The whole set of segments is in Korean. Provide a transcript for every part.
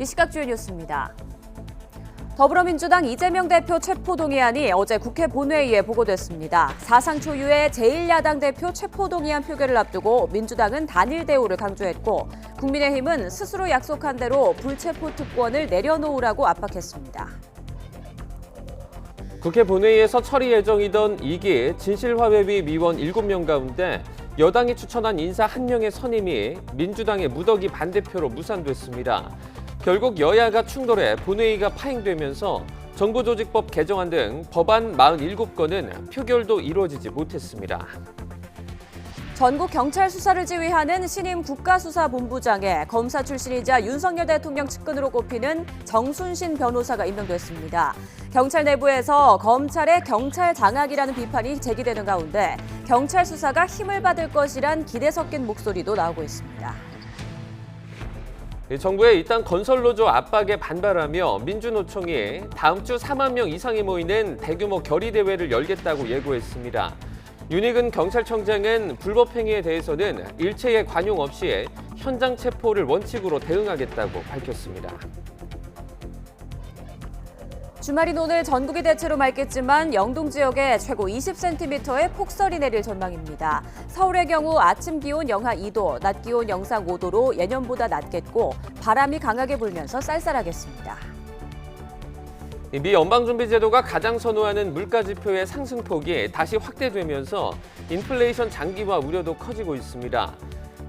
이 시각 주요 뉴스입니다. 더불어민주당 이재명 대표 체포동의안이 어제 국회 본회의에 보고됐습니다. 사상 초유의 제1야당 대표 체포동의안 표결을 앞두고 민주당은 단일 대우를 강조했고 국민의힘은 스스로 약속한 대로 불체포 특권을 내려놓으라고 압박했습니다. 국회 본회의에서 처리 예정이던 2기 진실화해위 위원 7명 가운데 여당이 추천한 인사 1명의 선임이 민주당의 무더기 반대표로 무산됐습니다. 결국 여야가 충돌해 본회의가 파행되면서 정보조직법 개정안 등 법안 47건은 표결도 이루어지지 못했습니다. 전국 경찰 수사를 지휘하는 신임 국가수사본부장에 검사 출신이자 윤석열 대통령 측근으로 꼽히는 정순신 변호사가 임명됐습니다. 경찰 내부에서 검찰의 경찰 장악이라는 비판이 제기되는 가운데 경찰 수사가 힘을 받을 것이란 기대 섞인 목소리도 나오고 있습니다. 정부의 이딴 건설노조 압박에 반발하며 민주노총이 다음 주 4만 명 이상이 모이는 대규모 결의대회를 열겠다고 예고했습니다. 윤익은 경찰청장은 불법 행위에 대해서는 일체의 관용 없이 현장 체포를 원칙으로 대응하겠다고 밝혔습니다. 주말인 오늘 전국이 대체로 맑겠지만 영동 지역에 최고 20cm의 폭설이 내릴 전망입니다. 서울의 경우 아침 기온 영하 2도, 낮 기온 영상 5도로 예년보다 낮겠고 바람이 강하게 불면서 쌀쌀하겠습니다. 미 연방준비제도가 가장 선호하는 물가지표의 상승폭이 다시 확대되면서 인플레이션 장기화 우려도 커지고 있습니다.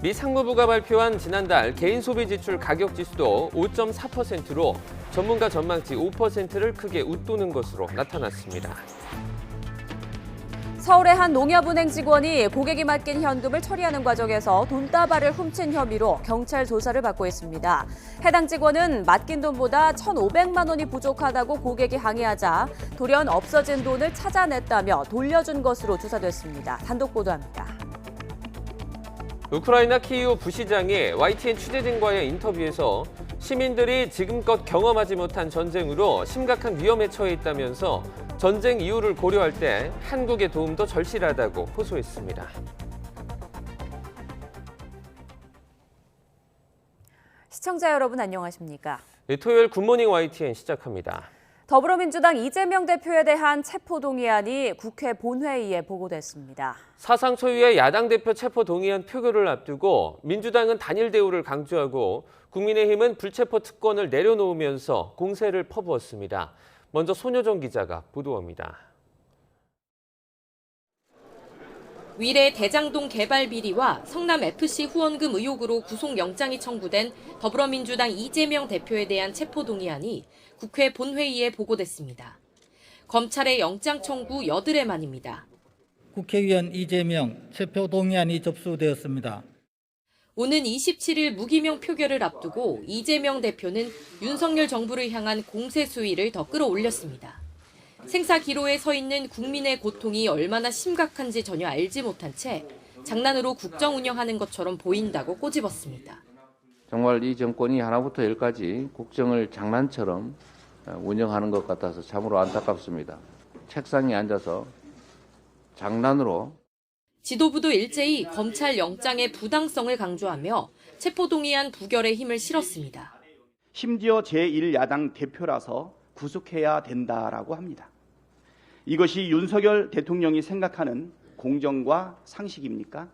미 상무부가 발표한 지난달 개인소비지출 가격지수도 5.4%로 전문가 전망치 5%를 크게 웃도는 것으로 나타났습니다. 서울의 한 농협은행 직원이 고객이 맡긴 현금을 처리하는 과정에서 돈다발을 훔친 혐의로 경찰 조사를 받고 있습니다. 해당 직원은 맡긴 돈보다 1,500만 원이 부족하다고 고객이 항의하자 돌연 없어진 돈을 찾아냈다며 돌려준 것으로 조사됐습니다. 단독 보도합니다. 우크라이나 키이우 부시장이 YTN 취재진과의 인터뷰에서 시민들이 지금껏 경험하지 못한 전쟁으로 심각한 위험에 처해 있다면서 전쟁 이후를 고려할 때 한국의 도움도 절실하다고 호소했습니다. 시청자 여러분 안녕하십니까? 토요일 굿모닝 YTN 시작합니다. 더불어민주당 이재명 대표에 대한 체포동의안이 국회 본회의에 보고됐습니다. 사상 초유의 야당 대표 체포동의안 표결을 앞두고 민주당은 단일 대우를 강조하고 국민의힘은 불체포 특권을 내려놓으면서 공세를 퍼부었습니다. 먼저 손효정 기자가 보도합니다. 위례 대장동 개발 비리와 성남FC 후원금 의혹으로 구속영장이 청구된 더불어민주당 이재명 대표에 대한 체포동의안이 국회 본회의에 보고됐습니다. 검찰의 영장 청구 여드레 만입니다. 국회의원 이재명 체포동의안이 접수되었습니다. 오는 27일 무기명 표결을 앞두고 이재명 대표는 윤석열 정부를 향한 공세 수위를 더 끌어올렸습니다. 생사 기로에 서 있는 국민의 고통이 얼마나 심각한지 전혀 알지 못한 채 장난으로 국정 운영하는 것처럼 보인다고 꼬집었습니다. 정말 이 정권이 하나부터 열까지 국정을 장난처럼 운영하는 것 같아서 참으로 안타깝습니다. 책상에 앉아서 장난으로 지도부도 일제히 검찰 영장의 부당성을 강조하며 체포동의안 부결에 힘을 실었습니다. 심지어 제1야당 대표라서 구속해야 된다라고 합니다. 이것이 윤석열 대통령이 생각하는 공정과 상식입니까?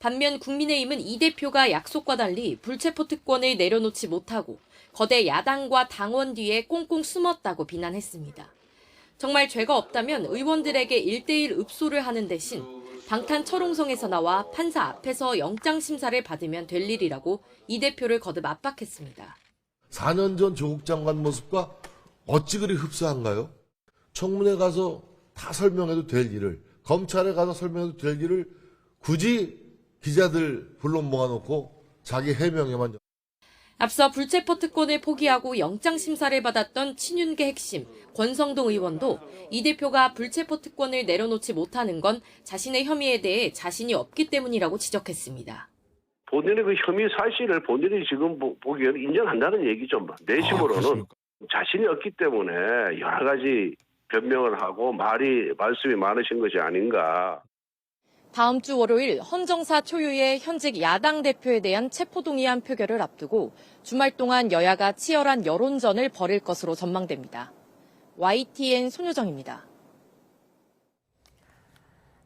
반면 국민의힘은 이 대표가 약속과 달리 불체포 특권을 내려놓지 못하고 거대 야당과 당원 뒤에 꽁꽁 숨었다고 비난했습니다. 정말 죄가 없다면 의원들에게 1대1 읍소를 하는 대신 방탄 철옹성에서 나와 판사 앞에서 영장 심사를 받으면 될 일이라고 이 대표를 거듭 압박했습니다. 4년 전 조국 장관 모습과 어찌 그리 흡사한가요? 청문회 가서 다 설명해도 될 일을, 검찰에 가서 설명해도 될 일을 굳이 기자들 불러 모아놓고 자기 해명에만. 앞서 불체포 특권을 포기하고 영장 심사를 받았던 친윤계 핵심 권성동 의원도 이 대표가 불체포 특권을 내려놓지 못하는 건 자신의 혐의에 대해 자신이 없기 때문이라고 지적했습니다. 본인의 그 혐의 사실을 본인이 지금 보기에는 인정한다는 얘기죠. 내심으로는 자신이 없기 때문에 여러 가지 변명을 하고 말씀이 많으신 것이 아닌가. 다음 주 월요일 헌정사 초유의 현직 야당 대표에 대한 체포동의안 표결을 앞두고 주말 동안 여야가 치열한 여론전을 벌일 것으로 전망됩니다. YTN 손효정입니다.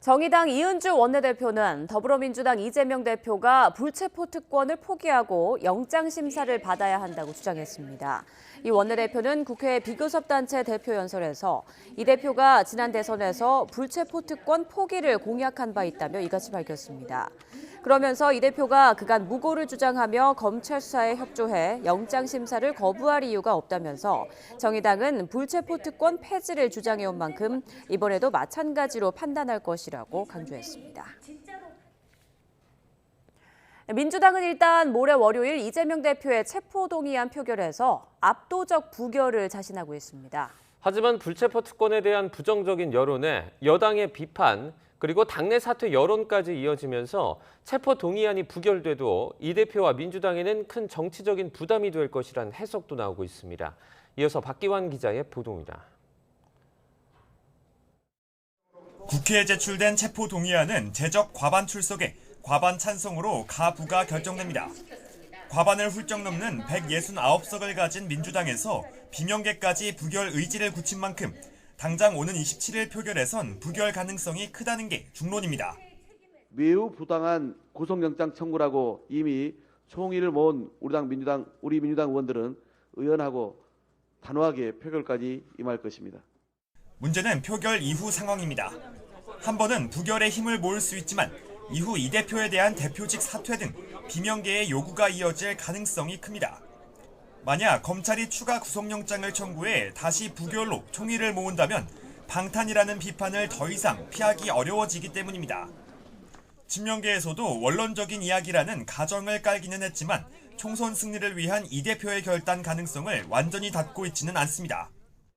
정의당 이은주 원내대표는 더불어민주당 이재명 대표가 불체포 특권을 포기하고 영장심사를 받아야 한다고 주장했습니다. 이 원내대표는 국회 비교섭단체 대표연설에서 이 대표가 지난 대선에서 불체포 특권 포기를 공약한 바 있다며 이같이 밝혔습니다. 그러면서 이 대표가 그간 무고를 주장하며 검찰 수사에 협조해 영장심사를 거부할 이유가 없다면서 정의당은 불체포 특권 폐지를 주장해온 만큼 이번에도 마찬가지로 판단할 것이라고 강조했습니다. 민주당은 일단 모레 월요일 이재명 대표의 체포동의안 표결에서 압도적 부결을 자신하고 있습니다. 하지만 불체포 특권에 대한 부정적인 여론에 여당의 비판, 그리고 당내 사퇴 여론까지 이어지면서 체포 동의안이 부결돼도 이 대표와 민주당에는 큰 정치적인 부담이 될 것이란 해석도 나오고 있습니다. 이어서 박기환 기자의 보도입니다. 국회에 제출된 체포 동의안은 제적 과반 출석에 과반 찬성으로 가부가 결정됩니다. 과반을 훌쩍 넘는 169석을 가진 민주당에서 비명계까지 부결 의지를 굳힌 만큼 당장 오는 27일 표결에선 부결 가능성이 크다는 게 중론입니다. 매우 부당한 구속영장 청구라고 이미 총의를 모은 우리 민주당 의원들은 의연하고 단호하게 표결까지 임할 것입니다. 문제는 표결 이후 상황입니다. 한 번은 부결에 힘을 모을 수 있지만 이후 이 대표에 대한 대표직 사퇴 등 비명계의 요구가 이어질 가능성이 큽니다. 만약 검찰이 추가 구속영장을 청구해 다시 부결로 총의를 모은다면 방탄이라는 비판을 더 이상 피하기 어려워지기 때문입니다. 친명계에서도 원론적인 이야기라는 가정을 깔기는 했지만 총선 승리를 위한 이 대표의 결단 가능성을 완전히 닫고 있지는 않습니다.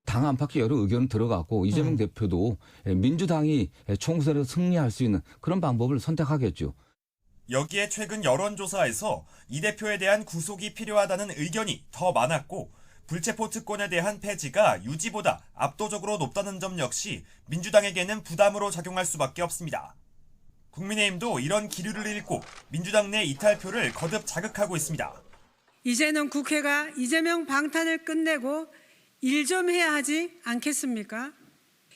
당 안팎의 여러 의견은 들어갔고 이재명 대표도 민주당이 총선에서 승리할 수 있는 그런 방법을 선택하겠죠. 여기에 최근 여론조사에서 이 대표에 대한 구속이 필요하다는 의견이 더 많았고 불체포 특권에 대한 폐지가 유지보다 압도적으로 높다는 점 역시 민주당에게는 부담으로 작용할 수밖에 없습니다. 국민의힘도 이런 기류를 읽고 민주당 내 이탈표를 거듭 자극하고 있습니다. 이제는 국회가 이재명 방탄을 끝내고 일 좀 해야 하지 않겠습니까?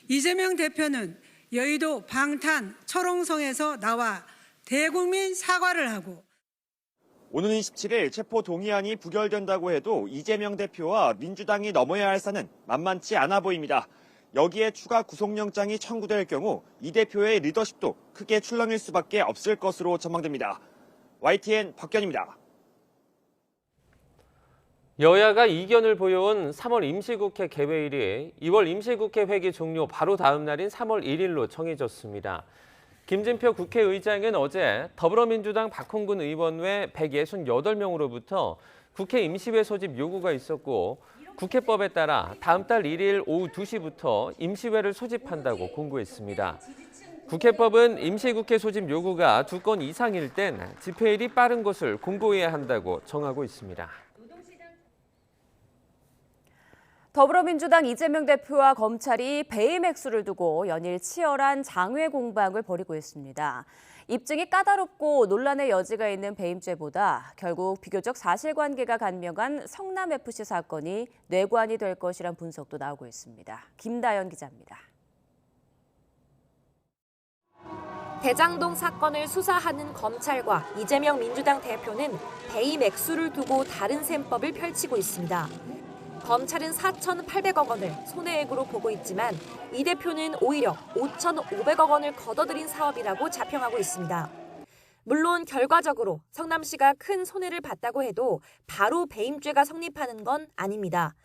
이재명 대표는 여의도 방탄 철옹성에서 나와 대국민 사과를 하고 오는 27일 체포 동의안이 부결된다고 해도 이재명 대표와 민주당이 넘어야 할 산은 만만치 않아 보입니다. 여기에 추가 구속영장이 청구될 경우 이 대표의 리더십도 크게 출렁일 수밖에 없을 것으로 전망됩니다. YTN 박견입니다. 여야가 이견을 보여온 3월 임시국회 개회일이 2월 임시국회 회기 종료 바로 다음 날인 3월 1일로 정해졌습니다. 김진표 국회의장은 어제 더불어민주당 박홍근 의원 외 168명으로부터 국회 임시회 소집 요구가 있었고 국회법에 따라 다음 달 1일 오후 2시부터 임시회를 소집한다고 공고했습니다. 국회법은 임시국회 소집 요구가 2건 이상일 땐 집회일이 빠른 것을 공고해야 한다고 정하고 있습니다. 더불어민주당 이재명 대표와 검찰이 배임 액수를 두고 연일 치열한 장외 공방을 벌이고 있습니다. 입증이 까다롭고 논란의 여지가 있는 배임죄보다 결국 비교적 사실관계가 간명한 성남FC 사건이 뇌관이 될 것이란 분석도 나오고 있습니다. 김다연 기자입니다. 대장동 사건을 수사하는 검찰과 이재명 민주당 대표는 배임 액수를 두고 다른 셈법을 펼치고 있습니다. 검찰은 4,800억 원을 손해액으로 보고 있지만 이 대표는 오히려 5,500억 원을 거둬들인 사업이라고 자평하고 있습니다. 물론 결과적으로 성남시가 큰 손해를 봤다고 해도 바로 배임죄가 성립하는 건 아닙니다.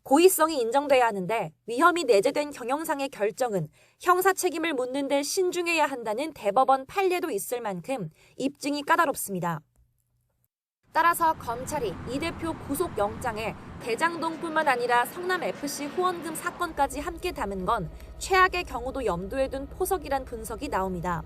고의성이 인정돼야 하는데 위험이 내재된 경영상의 결정은 형사 책임을 묻는 데 신중해야 한다는 대법원 판례도 있을 만큼 입증이 까다롭습니다. 따라서 검찰이 이 대표 구속영장에 대장동뿐만 아니라 성남FC 후원금 사건까지 함께 담은 건 최악의 경우도 염두에 둔 포석이란 분석이 나옵니다.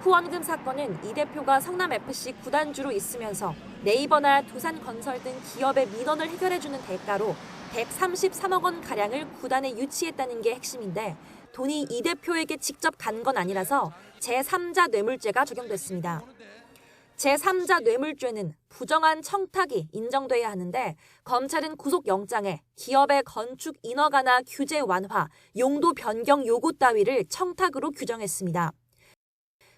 후원금 사건은 이 대표가 성남FC 구단주로 있으면서 네이버나 두산건설 등 기업의 민원을 해결해주는 대가로 133억 원가량을 구단에 유치했다는 게 핵심인데 돈이 이 대표에게 직접 간 건 아니라서 제3자 뇌물죄가 적용됐습니다. 제3자 뇌물죄는 부정한 청탁이 인정돼야 하는데 검찰은 구속영장에 기업의 건축 인허가나 규제 완화, 용도 변경 요구 따위를 청탁으로 규정했습니다.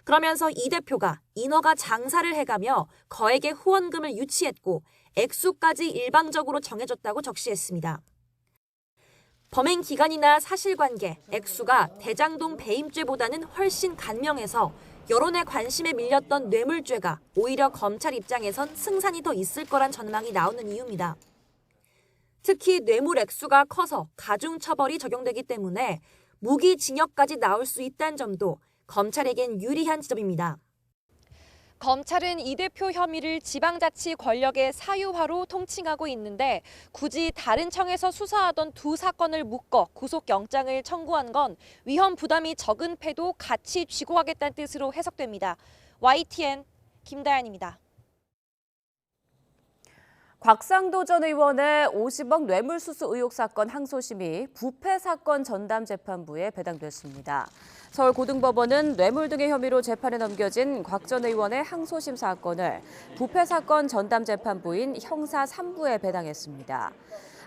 그러면서 이 대표가 인허가 장사를 해가며 거액의 후원금을 유치했고 액수까지 일방적으로 정해줬다고 적시했습니다. 범행 기간이나 사실관계, 액수가 대장동 배임죄보다는 훨씬 간명해서 여론의 관심에 밀렸던 뇌물죄가 오히려 검찰 입장에선 승산이 더 있을 거란 전망이 나오는 이유입니다. 특히 뇌물 액수가 커서 가중처벌이 적용되기 때문에 무기징역까지 나올 수 있다는 점도 검찰에겐 유리한 지점입니다. 검찰은 이 대표 혐의를 지방자치 권력의 사유화로 통칭하고 있는데 굳이 다른 청에서 수사하던 두 사건을 묶어 구속영장을 청구한 건 위험 부담이 적은 패도 같이 쥐고 가겠다는 뜻으로 해석됩니다. YTN 김다연입니다. 곽상도 전 의원의 50억 뇌물수수 의혹 사건 항소심이 부패 사건 전담 재판부에 배당됐습니다. 서울고등법원은 뇌물 등의 혐의로 재판에 넘겨진 곽 전 의원의 항소심 사건을 부패 사건 전담 재판부인 형사 3부에 배당했습니다.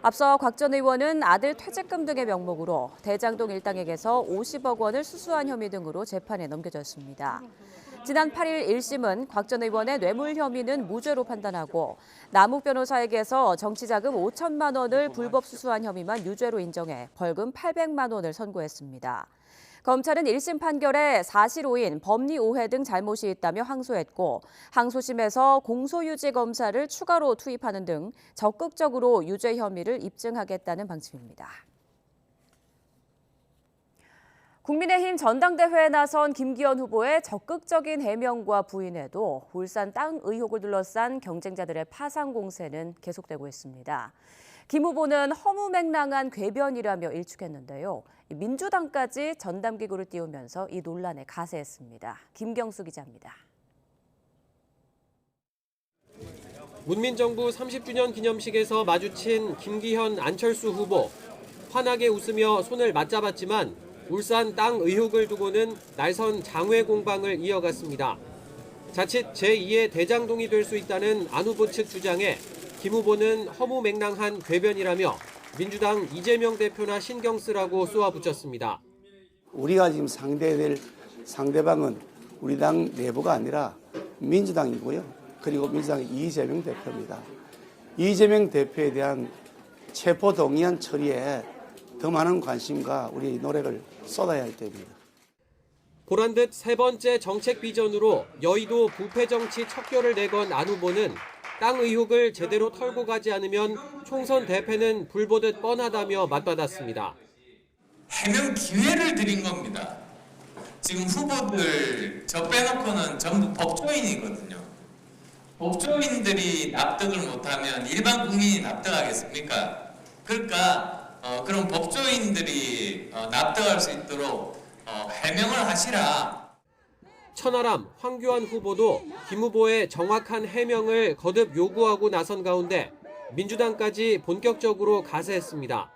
앞서 곽 전 의원은 아들 퇴직금 등의 명목으로 대장동 일당에게서 50억 원을 수수한 혐의 등으로 재판에 넘겨졌습니다. 지난 8일 1심은 곽 전 의원의 뇌물 혐의는 무죄로 판단하고 남욱 변호사에게서 정치자금 5천만 원을 불법 수수한 혐의만 유죄로 인정해 벌금 800만 원을 선고했습니다. 검찰은 1심 판결에 사실오인, 법리 오해 등 잘못이 있다며 항소했고 항소심에서 공소유지 검사를 추가로 투입하는 등 적극적으로 유죄 혐의를 입증하겠다는 방침입니다. 국민의힘 전당대회에 나선 김기현 후보의 적극적인 해명과 부인에도 울산 땅 의혹을 둘러싼 경쟁자들의 파상 공세는 계속되고 있습니다. 김 후보는 허무맹랑한 궤변이라며 일축했는데요. 민주당까지 전담기구를 띄우면서 이 논란에 가세했습니다. 김경수 기자입니다. 문민정부 30주년 기념식에서 마주친 김기현, 안철수 후보. 환하게 웃으며 손을 맞잡았지만 울산 땅 의혹을 두고는 날선 장외 공방을 이어갔습니다. 자칫 제2의 대장동이 될 수 있다는 안 후보 측 주장에 김 후보는 허무맹랑한 궤변이라며 민주당 이재명 대표나 신경 쓰라고 쏘아붙였습니다. 우리가 지금 상대될 상대방은 우리 당 내부가 아니라 민주당이고요. 그리고 민주당의 이재명 대표입니다. 이재명 대표에 대한 체포동의안 처리에 더 많은 관심과 우리 노력을 쏟아야 할 때입니다. 보란듯 세 번째 정책 비전으로 여의도 부패 정치 척결을 내건 안 후보는 땅 의혹을 제대로 털고 가지 않으면 총선 대패는 불보듯 뻔하다며 맞받았습니다. 해명 기회를 드린 겁니다. 지금 후보들 저 빼놓고는 전부 법조인이거든요. 법조인들이 납득을 못하면 일반 국민이 납득하겠습니까? 그러니까 그런 법조인들이 납득할 수 있도록 해명을 하시라. 천하람, 황교안 후보도 김 후보의 정확한 해명을 거듭 요구하고 나선 가운데 민주당까지 본격적으로 가세했습니다.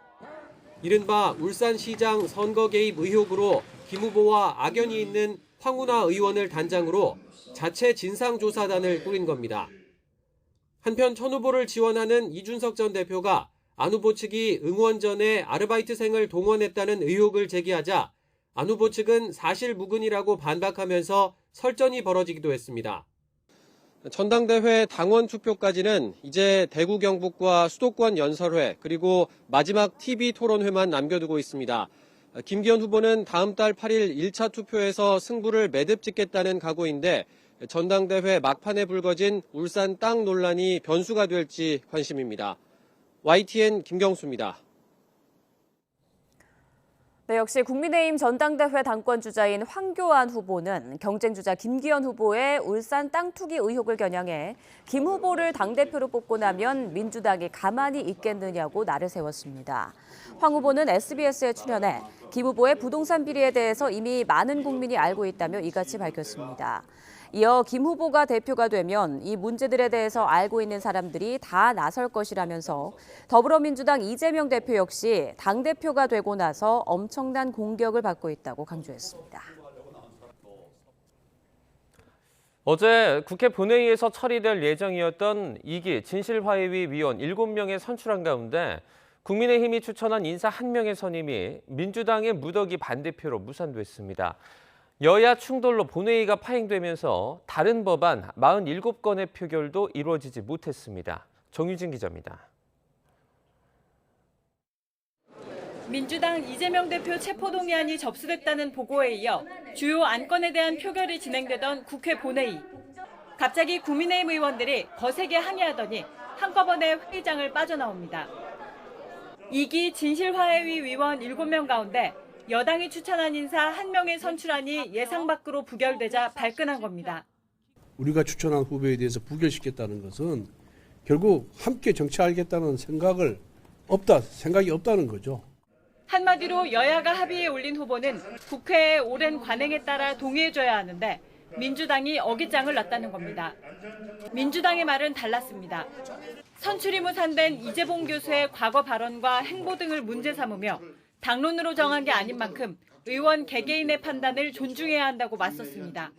이른바 울산시장 선거 개입 의혹으로 김 후보와 악연이 있는 황운하 의원을 단장으로 자체 진상조사단을 꾸린 겁니다. 한편 천 후보를 지원하는 이준석 전 대표가 안 후보 측이 응원 전에 아르바이트생을 동원했다는 의혹을 제기하자 안 후보 측은 사실무근이라고 반박하면서 설전이 벌어지기도 했습니다. 전당대회 당원 투표까지는 이제 대구 경북과 수도권 연설회 그리고 마지막 TV 토론회만 남겨두고 있습니다. 김기현 후보는 다음 달 8일 1차 투표에서 승부를 매듭짓겠다는 각오인데 전당대회 막판에 불거진 울산 땅 논란이 변수가 될지 관심입니다. YTN 김경수입니다. 네, 역시 국민의힘 전당대회 당권주자인 황교안 후보는 경쟁주자 김기현 후보의 울산 땅 투기 의혹을 겨냥해 김 후보를 당대표로 뽑고 나면 민주당이 가만히 있겠느냐고 날을 세웠습니다. 황 후보는 SBS에 출연해 김 후보의 부동산 비리에 대해서 이미 많은 국민이 알고 있다며 이같이 밝혔습니다. 이어 김 후보가 대표가 되면 이 문제들에 대해서 알고 있는 사람들이 다 나설 것이라면서 더불어민주당 이재명 대표 역시 당대표가 되고 나서 엄청난 공격을 받고 있다고 강조했습니다. 어제 국회 본회의에서 처리될 예정이었던 2기 진실화해위 위원 7명의 선출안 가운데 국민의힘이 추천한 인사 1명의 선임이 민주당의 무더기 반대표로 무산됐습니다. 여야 충돌로 본회의가 파행되면서 다른 법안 47건의 표결도 이루어지지 못했습니다. 정유진 기자입니다. 민주당 이재명 대표 체포동의안이 접수됐다는 보고에 이어 주요 안건에 대한 표결이 진행되던 국회 본회의. 갑자기 국민의힘 의원들이 거세게 항의하더니 한꺼번에 회의장을 빠져나옵니다. 2기 진실화해위 위원 7명 가운데 여당이 추천한 인사 1명의 선출안이 예상 밖으로 부결되자 발끈한 겁니다. 우리가 추천한 후보에 대해서 부결시켰다는 것은 결국 함께 정치하겠다는 생각이 없다는 거죠. 한마디로 여야가 합의에 올린 후보는 국회의 오랜 관행에 따라 동의해줘야 하는데 민주당이 어깃장을 놨다는 겁니다. 민주당의 말은 달랐습니다. 선출이 무산된 이재봉 교수의 과거 발언과 행보 등을 문제 삼으며 당론으로 정한 게 아닌 만큼 의원 개개인의 판단을 존중해야 한다고 맞섰습니다.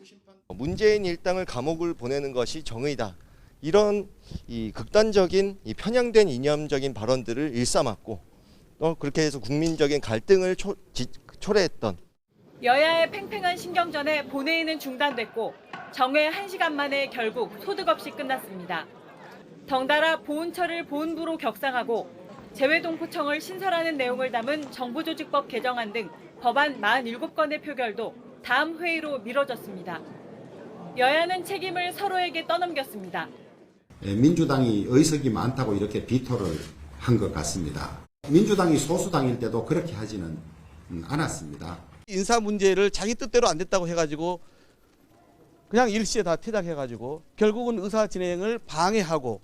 문재인 일당을 감옥을 보내는 것이 정의다. 이런 이 극단적인 이 편향된 이념적인 발언들을 일삼았고 그렇게 해서 국민적인 갈등을 초래했던 여야의 팽팽한 신경전에 본회의는 중단됐고 정회 1시간 만에 결국 소득 없이 끝났습니다. 덩달아 보훈처를 보훈부로 격상하고 재외동포청을 신설하는 내용을 담은 정부조직법 개정안 등 법안 47건의 표결도 다음 회의로 미뤄졌습니다. 여야는 책임을 서로에게 떠넘겼습니다. 민주당이 의석이 많다고 이렇게 비토를 한 것 같습니다. 민주당이 소수당일 때도 그렇게 하지는 않았습니다. 인사 문제를 자기 뜻대로 안 됐다고 해가지고 그냥 일시에 다 퇴장해가지고 결국은 의사 진행을 방해하고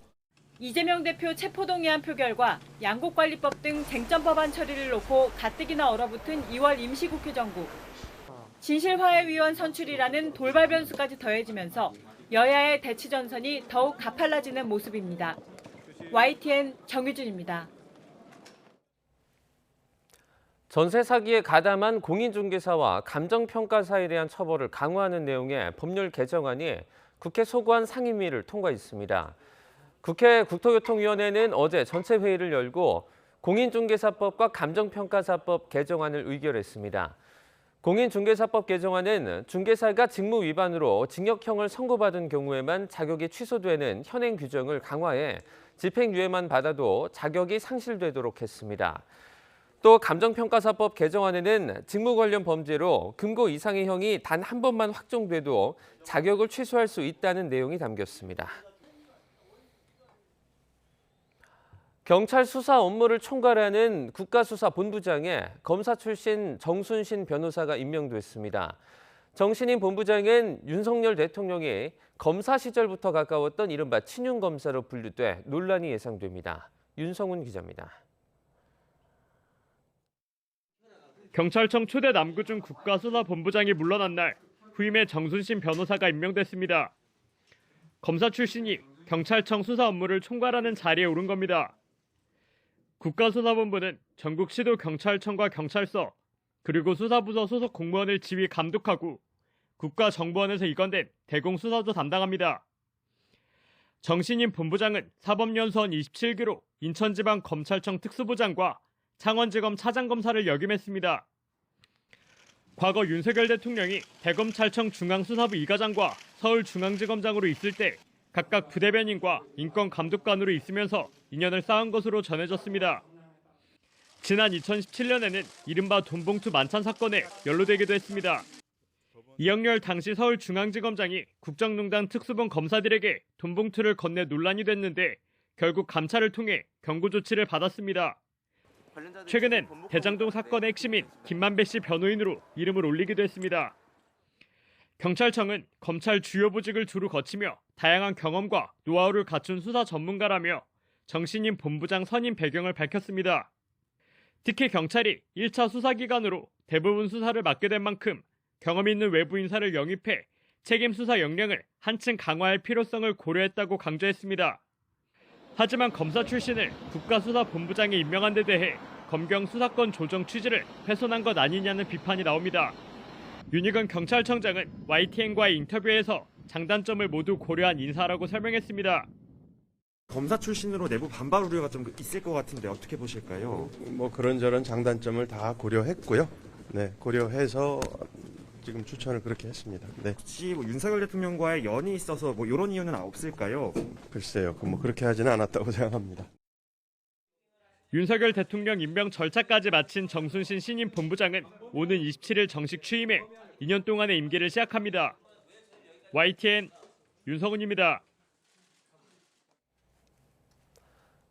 이재명 대표 체포동의안 표결과 양곡관리법 등 쟁점 법안 처리를 놓고 가뜩이나 얼어붙은 2월 임시국회 정국. 진실화해위원 선출이라는 돌발 변수까지 더해지면서 여야의 대치 전선이 더욱 가팔라지는 모습입니다. YTN 정유진입니다. 전세 사기에 가담한 공인중개사와 감정평가사에 대한 처벌을 강화하는 내용의 법률 개정안이 국회 소관 상임위를 통과했습니다. 국회 국토교통위원회는 어제 전체 회의를 열고 공인중개사법과 감정평가사법 개정안을 의결했습니다. 공인중개사법 개정안은 중개사가 직무 위반으로 징역형을 선고받은 경우에만 자격이 취소되는 현행 규정을 강화해 집행유예만 받아도 자격이 상실되도록 했습니다. 또 감정평가사법 개정안에는 직무 관련 범죄로 금고 이상의 형이 단 한 번만 확정돼도 자격을 취소할 수 있다는 내용이 담겼습니다. 경찰 수사 업무를 총괄하는 국가수사본부장에 검사 출신 정순신 변호사가 임명됐습니다. 정신인 본부장은 윤석열 대통령이 검사 시절부터 가까웠던 이른바 친윤검사로 분류돼 논란이 예상됩니다. 윤성훈 기자입니다. 경찰청 초대 남구중 국가수사본부장이 물러난 날 후임의 정순신 변호사가 임명됐습니다. 검사 출신이 경찰청 수사 업무를 총괄하는 자리에 오른 겁니다. 국가수사본부는 전국 시도 경찰청과 경찰서 그리고 수사부서 소속 공무원을 지휘 감독하고 국가정보원에서 이관된 대공수사도 담당합니다. 정신인 본부장은 사법연수원 27기로 인천지방검찰청 특수부장과 창원지검 차장검사를 역임했습니다. 과거 윤석열 대통령이 대검찰청 중앙수사부 2과장과 서울중앙지검장으로 있을 때 각각 부대변인과 인권감독관으로 있으면서 인연을 쌓은 것으로 전해졌습니다. 지난 2017년에는 이른바 돈봉투 만찬 사건에 연루되기도 했습니다. 이영렬 당시 서울중앙지검장이 국정농단 특수본 검사들에게 돈봉투를 건네 논란이 됐는데 결국 감찰을 통해 경고 조치를 받았습니다. 최근엔 대장동 사건의 핵심인 김만배 씨 변호인으로 이름을 올리기도 했습니다. 경찰청은 검찰 주요 보직을 주로 거치며 다양한 경험과 노하우를 갖춘 수사 전문가라며 정신인 본부장 선임 배경을 밝혔습니다. 특히 경찰이 1차 수사기관으로 대부분 수사를 맡게 된 만큼 경험 있는 외부 인사를 영입해 책임 수사 역량을 한층 강화할 필요성을 고려했다고 강조했습니다. 하지만 검사 출신을 국가수사본부장에 임명한 데 대해 검경 수사권 조정 취지를 훼손한 것 아니냐는 비판이 나옵니다. 윤희근 경찰청장은 YTN과의 인터뷰에서 장단점을 모두 고려한 인사라고 설명했습니다. 검사 출신으로 내부 반발 우려가 좀 있을 것 같은데 어떻게 보실까요? 뭐 그런저런 장단점을 다 고려했고요. 네, 고려해서 지금 추천을 그렇게 했습니다. 네. 혹시 뭐 윤석열 대통령과의 연이 있어서 뭐 이런 이유는 없을까요? 글쎄요, 뭐 그렇게 하지는 않았다고 생각합니다. 윤석열 대통령 임명 절차까지 마친 정순신 신임 본부장은 오는 27일 정식 취임해 2년 동안의 임기를 시작합니다. YTN 윤성훈입니다.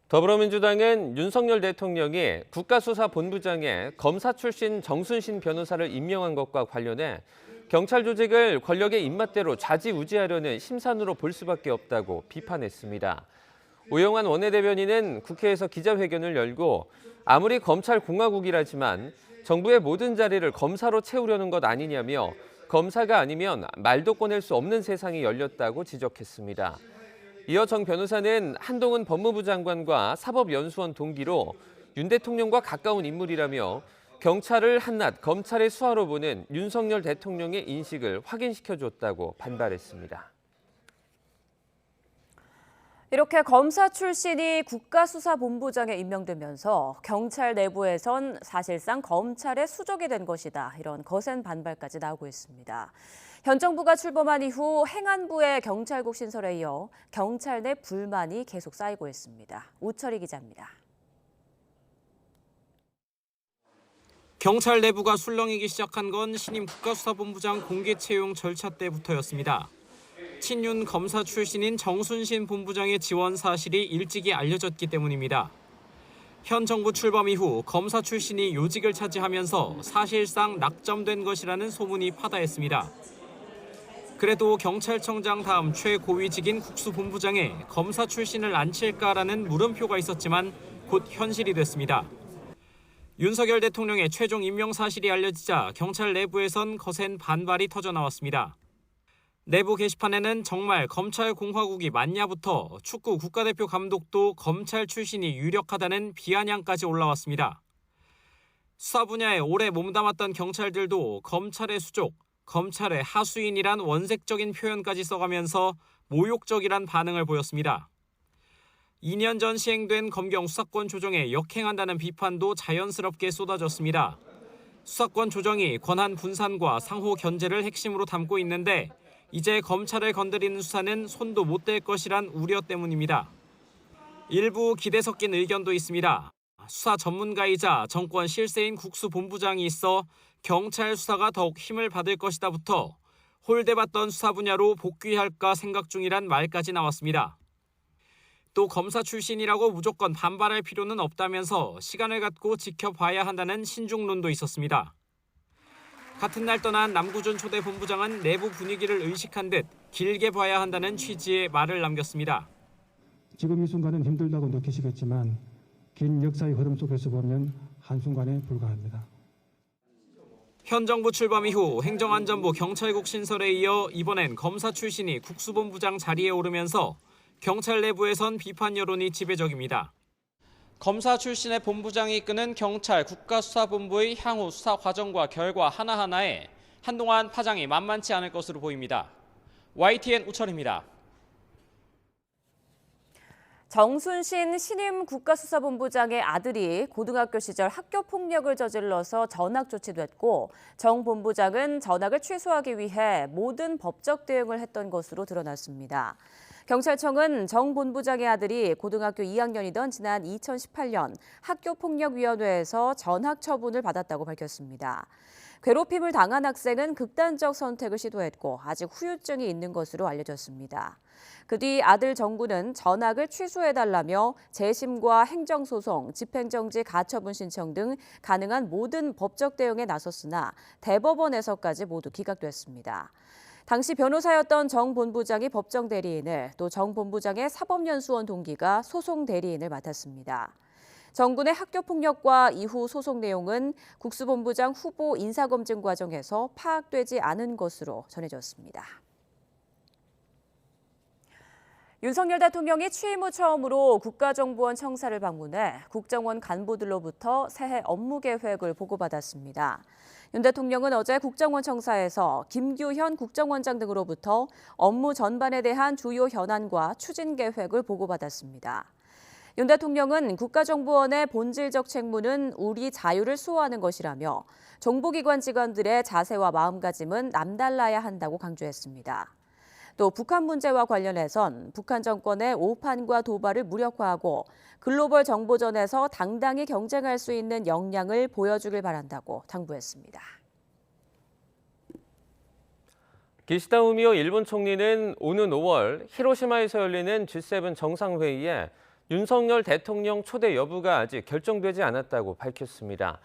더불어민주당은 윤석열 대통령이 국가수사본부장에 검사 출신 정순신 변호사를 임명한 것과 관련해 경찰 조직을 권력의 입맛대로 좌지우지하려는 심산으로 볼 수밖에 없다고 비판했습니다. 오영환 원내대변인은 국회에서 기자회견을 열고 아무리 검찰 공화국이라지만 정부의 모든 자리를 검사로 채우려는 것 아니냐며 검사가 아니면 말도 꺼낼 수 없는 세상이 열렸다고 지적했습니다. 이어 정 변호사는 한동훈 법무부 장관과 사법연수원 동기로 윤 대통령과 가까운 인물이라며 경찰을 한낱 검찰의 수하로 보는 윤석열 대통령의 인식을 확인시켜줬다고 반발했습니다. 이렇게 검사 출신이 국가수사본부장에 임명되면서 경찰 내부에선 사실상 검찰의 수족이 된 것이다. 이런 거센 반발까지 나오고 있습니다. 현 정부가 출범한 이후 행안부의 경찰국 신설에 이어 경찰 내 불만이 계속 쌓이고 있습니다. 우철희 기자입니다. 경찰 내부가 술렁이기 시작한 건 신임 국가수사본부장 공개 채용 절차 때부터였습니다. 친윤 검사 출신인 정순신 본부장의 지원 사실이 일찍이 알려졌기 때문입니다. 현 정부 출범 이후 검사 출신이 요직을 차지하면서 사실상 낙점된 것이라는 소문이 파다했습니다. 그래도 경찰청장 다음 최고위직인 국수본부장에 검사 출신을 앉힐까라는 물음표가 있었지만 곧 현실이 됐습니다. 윤석열 대통령의 최종 임명 사실이 알려지자 경찰 내부에선 거센 반발이 터져나왔습니다. 내부 게시판에는 정말 검찰 공화국이 맞냐부터 축구 국가대표 감독도 검찰 출신이 유력하다는 비아냥까지 올라왔습니다. 수사 분야에 오래 몸담았던 경찰들도 검찰의 수족, 검찰의 하수인이란 원색적인 표현까지 써가면서 모욕적이란 반응을 보였습니다. 2년 전 시행된 검경 수사권 조정에 역행한다는 비판도 자연스럽게 쏟아졌습니다. 수사권 조정이 권한 분산과 상호 견제를 핵심으로 담고 있는데 이제 검찰을 건드리는 수사는 손도 못 댈 것이란 우려 때문입니다. 일부 기대 섞인 의견도 있습니다. 수사 전문가이자 정권 실세인 국수본부장이 있어 경찰 수사가 더욱 힘을 받을 것이다부터 홀대받던 수사 분야로 복귀할까 생각 중이란 말까지 나왔습니다. 또 검사 출신이라고 무조건 반발할 필요는 없다면서 시간을 갖고 지켜봐야 한다는 신중론도 있었습니다. 같은 날 떠난 남구준 초대 본부장은 내부 분위기를 의식한 듯 길게 봐야 한다는 취지의 말을 남겼습니다. 지금 이 순간은 힘들다고 느끼시겠지만 긴 역사의 흐름 속에서 보면 한순간에 불과합니다. 현 정부 출범 이후 행정안전부 경찰국 신설에 이어 이번엔 검사 출신이 국수본부장 자리에 오르면서 경찰 내부에선 비판 여론이 지배적입니다. 검사 출신의 본부장이 이끄는 경찰 국가수사본부의 향후 수사 과정과 결과 하나하나에 한동안 파장이 만만치 않을 것으로 보입니다. YTN 우철입니다. 정순신 신임 국가수사본부장의 아들이 고등학교 시절 학교폭력을 저질러서 전학 조치됐고 정 본부장은 전학을 취소하기 위해 모든 법적 대응을 했던 것으로 드러났습니다. 경찰청은 정 본부장의 아들이 고등학교 2학년이던 지난 2018년 학교폭력위원회에서 전학 처분을 받았다고 밝혔습니다. 괴롭힘을 당한 학생은 극단적 선택을 시도했고 아직 후유증이 있는 것으로 알려졌습니다. 그 뒤 아들 정군은 전학을 취소해달라며 재심과 행정소송, 집행정지 가처분 신청 등 가능한 모든 법적 대응에 나섰으나 대법원에서까지 모두 기각됐습니다. 당시 변호사였던 정 본부장이 법정 대리인을, 또 정 본부장의 사법연수원 동기가 소송 대리인을 맡았습니다. 정군의 학교폭력과 이후 소송 내용은 국수본부장 후보 인사검증 과정에서 파악되지 않은 것으로 전해졌습니다. 윤석열 대통령이 취임 후 처음으로 국가정보원 청사를 방문해 국정원 간부들로부터 새해 업무 계획을 보고받았습니다. 윤 대통령은 어제 국정원 청사에서 김규현 국정원장 등으로부터 업무 전반에 대한 주요 현안과 추진 계획을 보고받았습니다. 윤 대통령은 국가정보원의 본질적 책무는 우리 자유를 수호하는 것이라며 정보기관 직원들의 자세와 마음가짐은 남달라야 한다고 강조했습니다. 또 북한 문제와 관련해선 북한 정권의 오판과 도발을 무력화하고 글로벌 정보전에서 당당히 경쟁할 수 있는 역량을 보여주길 바란다고 당부했습니다. 기시다 후미오 일본 총리는 오는 5월 히로시마에서 열리는 G7 정상회의에 윤석열 대통령 초대 여부가 아직 결정되지 않았다고 밝혔습니다.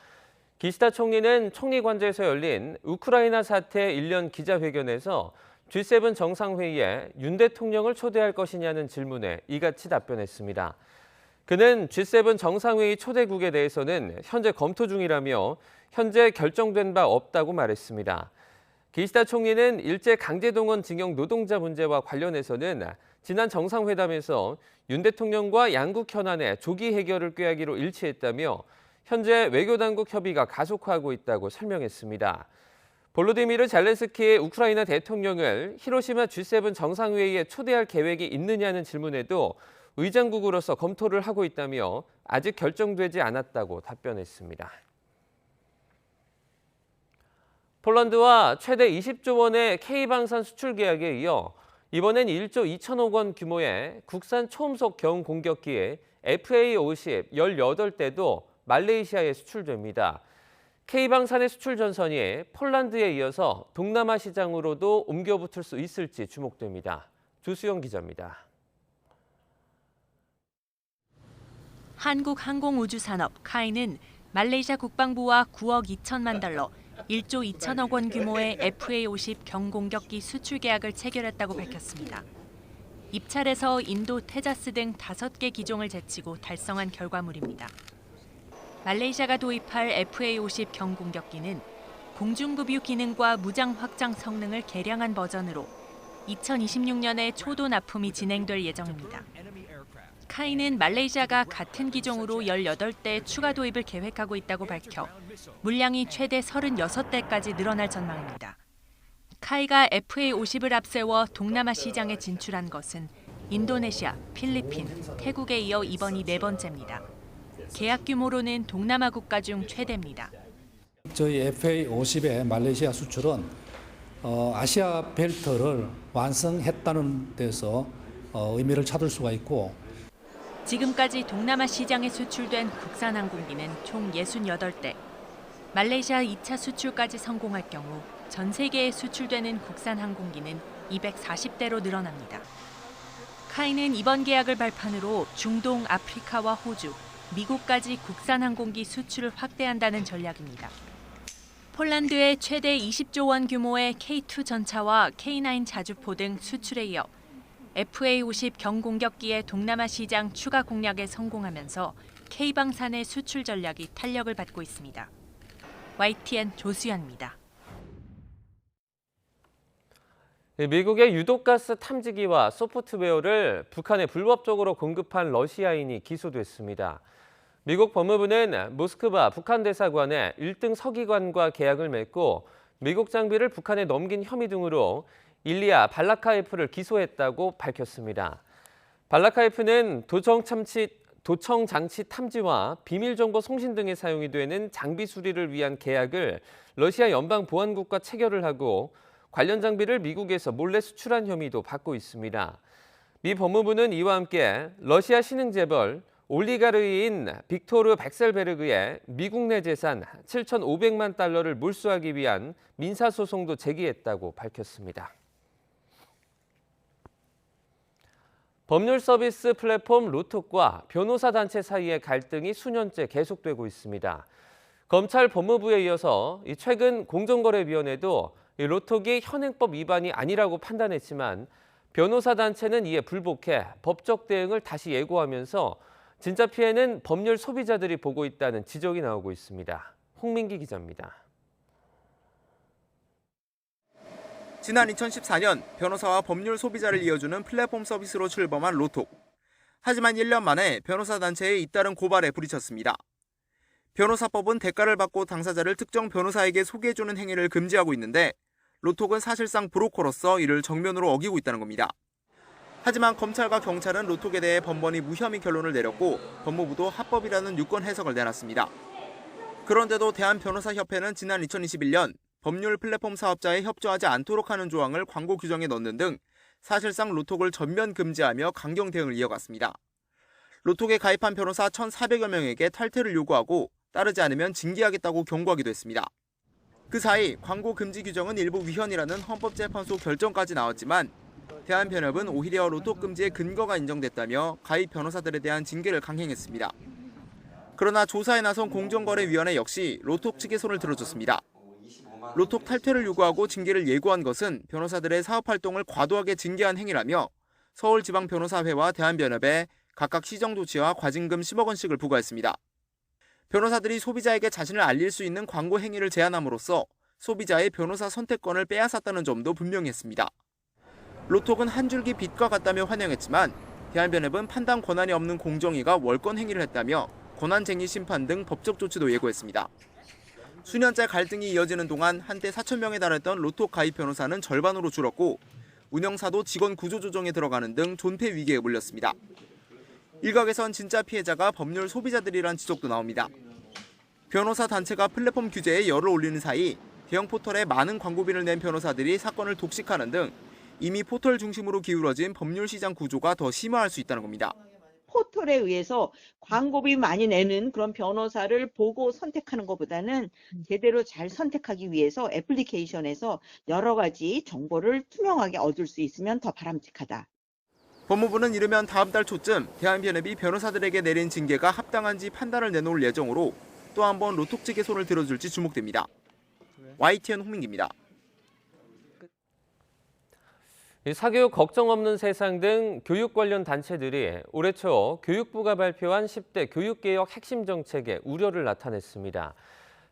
기시다 총리는 총리관저에서 열린 우크라이나 사태 1년 기자회견에서 G7 정상회의에 윤 대통령을 초대할 것이냐는 질문에 이같이 답변했습니다. 그는 G7 정상회의 초대국에 대해서는 현재 검토 중이라며 현재 결정된 바 없다고 말했습니다. 기시다 총리는 일제 강제동원 징용 노동자 문제와 관련해서는 지난 정상회담에서 윤 대통령과 양국 현안의 조기 해결을 꾀하기로 일치했다며 현재 외교당국 협의가 가속화하고 있다고 설명했습니다. 볼로디미르 젤렌스키 우크라이나 대통령을 히로시마 G7 정상회의에 초대할 계획이 있느냐는 질문에도 의장국으로서 검토를 하고 있다며 아직 결정되지 않았다고 답변했습니다. 폴란드와 최대 20조 원의 K방산 수출 계약에 이어 이번엔 1조 2천억 원 규모의 국산 초음속 경 공격기 FA-50 18대도 말레이시아에 수출됩니다. K방산의 수출 전선이 폴란드에 이어서 동남아 시장으로도 옮겨붙을 수 있을지 주목됩니다. 조수영 기자입니다. 한국항공우주산업 카이는 말레이시아 국방부와 9억 2천만 달러, 1조 2천억 원 규모의 FA-50 경공격기 수출 계약을 체결했다고 밝혔습니다. 입찰에서 인도 테자스 등 5개 기종을 제치고 달성한 결과물입니다. 말레이시아가 도입할 FA-50 경공격기는 공중급유 기능과 무장 확장 성능을 개량한 버전으로 2026년에 초도 납품이 진행될 예정입니다. 카이는 말레이시아가 같은 기종으로 18대 추가 도입을 계획하고 있다고 밝혀 물량이 최대 36대까지 늘어날 전망입니다. 카이가 FA-50을 앞세워 동남아 시장에 진출한 것은 인도네시아, 필리핀, 태국에 이어 이번이 4번째입니다. 계약 규모로는 동남아 국가 중 최대입니다. 저희 FA-50의 말레이시아 수출은 아시아 벨트를 완성했다는 데서 의미를 찾을 수가 있고 지금까지 동남아 시장에 수출된 국산 항공기는 총 68대. 말레이시아 2차 수출까지 성공할 경우 전 세계에 수출되는 국산 항공기는 240대로 늘어납니다. 카이는 이번 계약을 발판으로 중동, 아프리카와 호주, 미국까지 국산 항공기 수출을 확대한다는 전략입니다. 폴란드의 최대 20조 원 규모의 K2 전차와 K9 자주포 등 수출에 이어 FA-50 경공격기의 동남아 시장 추가 공략에 성공하면서 K방산의 수출 전략이 탄력을 받고 있습니다. YTN 조수연입니다. 미국의 유독가스 탐지기와 소프트웨어를 북한에 불법적으로 공급한 러시아인이 기소됐습니다. 미국 법무부는 모스크바 북한 대사관의 1등 서기관과 계약을 맺고 미국 장비를 북한에 넘긴 혐의 등으로 일리아 발라카예프를 기소했다고 밝혔습니다. 발라카예프는 도청 장치 탐지와 비밀정보 송신 등에 사용이 되는 장비 수리를 위한 계약을 러시아 연방보안국과 체결을 하고 관련 장비를 미국에서 몰래 수출한 혐의도 받고 있습니다. 미 법무부는 이와 함께 러시아 신흥 재벌 올리가르이인 빅토르 백셀베르그의 미국 내 재산 7,500만 달러를 몰수하기 위한 민사소송도 제기했다고 밝혔습니다. 법률 서비스 플랫폼 로톡과 변호사 단체 사이의 갈등이 수년째 계속되고 있습니다. 검찰 법무부에 이어서 최근 공정거래위원회도 로톡이 현행법 위반이 아니라고 판단했지만 변호사 단체는 이에 불복해 법적 대응을 다시 예고하면서 진짜 피해는 법률 소비자들이 보고 있다는 지적이 나오고 있습니다. 홍민기 기자입니다. 지난 2014년 변호사와 법률 소비자를 이어주는 플랫폼 서비스로 출범한 로톡. 하지만 1년 만에 변호사 단체의 잇따른 고발에 부딪혔습니다. 변호사법은 대가를 받고 당사자를 특정 변호사에게 소개해주는 행위를 금지하고 있는데 로톡은 사실상 브로커로서 이를 정면으로 어기고 있다는 겁니다. 하지만 검찰과 경찰은 로톡에 대해 번번이 무혐의 결론을 내렸고 법무부도 합법이라는 유권 해석을 내놨습니다. 그런데도 대한변호사협회는 지난 2021년 법률 플랫폼 사업자에 협조하지 않도록 하는 조항을 광고 규정에 넣는 등 사실상 로톡을 전면 금지하며 강경 대응을 이어갔습니다. 로톡에 가입한 변호사 1,400여 명에게 탈퇴를 요구하고 따르지 않으면 징계하겠다고 경고하기도 했습니다. 그 사이 광고 금지 규정은 일부 위헌이라는 헌법재판소 결정까지 나왔지만 대한변협은 오히려 로톡 금지의 근거가 인정됐다며 가입 변호사들에 대한 징계를 강행했습니다. 그러나 조사에 나선 공정거래위원회 역시 로톡 측의 손을 들어줬습니다. 로톡 탈퇴를 요구하고 징계를 예고한 것은 변호사들의 사업활동을 과도하게 징계한 행위라며 서울지방변호사회와 대한변협에 각각 시정조치와 과징금 10억 원씩을 부과했습니다. 변호사들이 소비자에게 자신을 알릴 수 있는 광고 행위를 제한함으로써 소비자의 변호사 선택권을 빼앗았다는 점도 분명히 했습니다. 로톡은 한 줄기 빛과 같다며 환영했지만 대한변협은 판단 권한이 없는 공정위가 월권 행위를 했다며 권한쟁의 심판 등 법적 조치도 예고했습니다. 수년째 갈등이 이어지는 동안 한때 4,000명에 달했던 로톡 가입 변호사는 절반으로 줄었고 운영사도 직원 구조조정에 들어가는 등 존폐 위기에 몰렸습니다. 일각에선 진짜 피해자가 법률 소비자들이란 지적도 나옵니다. 변호사 단체가 플랫폼 규제에 열을 올리는 사이 대형 포털에 많은 광고비를 낸 변호사들이 사건을 독식하는 등 이미 포털 중심으로 기울어진 법률 시장 구조가 더 심화할 수 있다는 겁니다. 포털에 의해서 광고비 많이 내는 그런 변호사를 보고 선택하는 것보다는 제대로 잘 선택하기 위해서 애플리케이션에서 여러 가지 정보를 투명하게 얻을 수 있으면 더 바람직하다. 법무부는 이르면 다음 달 초쯤 대한변협이 변호사들에게 내린 징계가 합당한지 판단을 내놓을 예정으로 또 한 번 로톡 측의 손을 들어줄지 주목됩니다. YTN 홍민기입니다. 사교육 걱정 없는 세상 등 교육 관련 단체들이 올해 초 교육부가 발표한 10대 교육개혁 핵심 정책에 우려를 나타냈습니다.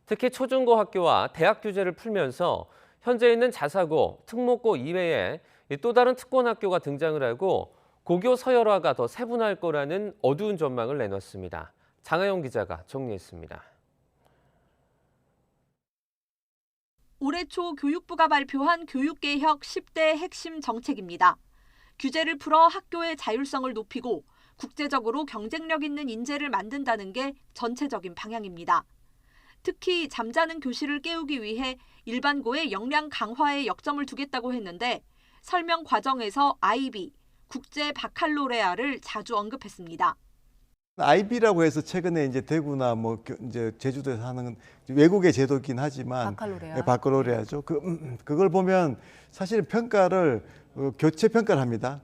특히 초중고 학교와 대학 규제를 풀면서 현재 있는 자사고, 특목고 이외에 또 다른 특권 학교가 등장을 하고 고교 서열화가 더 세분화할 거라는 어두운 전망을 내놨습니다. 장하영 기자가 정리했습니다. 올해 초 교육부가 발표한 교육개혁 10대 핵심 정책입니다. 규제를 풀어 학교의 자율성을 높이고 국제적으로 경쟁력 있는 인재를 만든다는 게 전체적인 방향입니다. 특히 잠자는 교실을 깨우기 위해 일반고의 역량 강화에 역점을 두겠다고 했는데 설명 과정에서 IB, 국제 바칼로레아를 자주 언급했습니다. IB라고 해서 최근에 이제 대구나 뭐 이제 제주도에서 하는 외국의 제도긴 하지만 바칼로레아죠. 그걸 보면 사실 평가를 교체 평가를 합니다.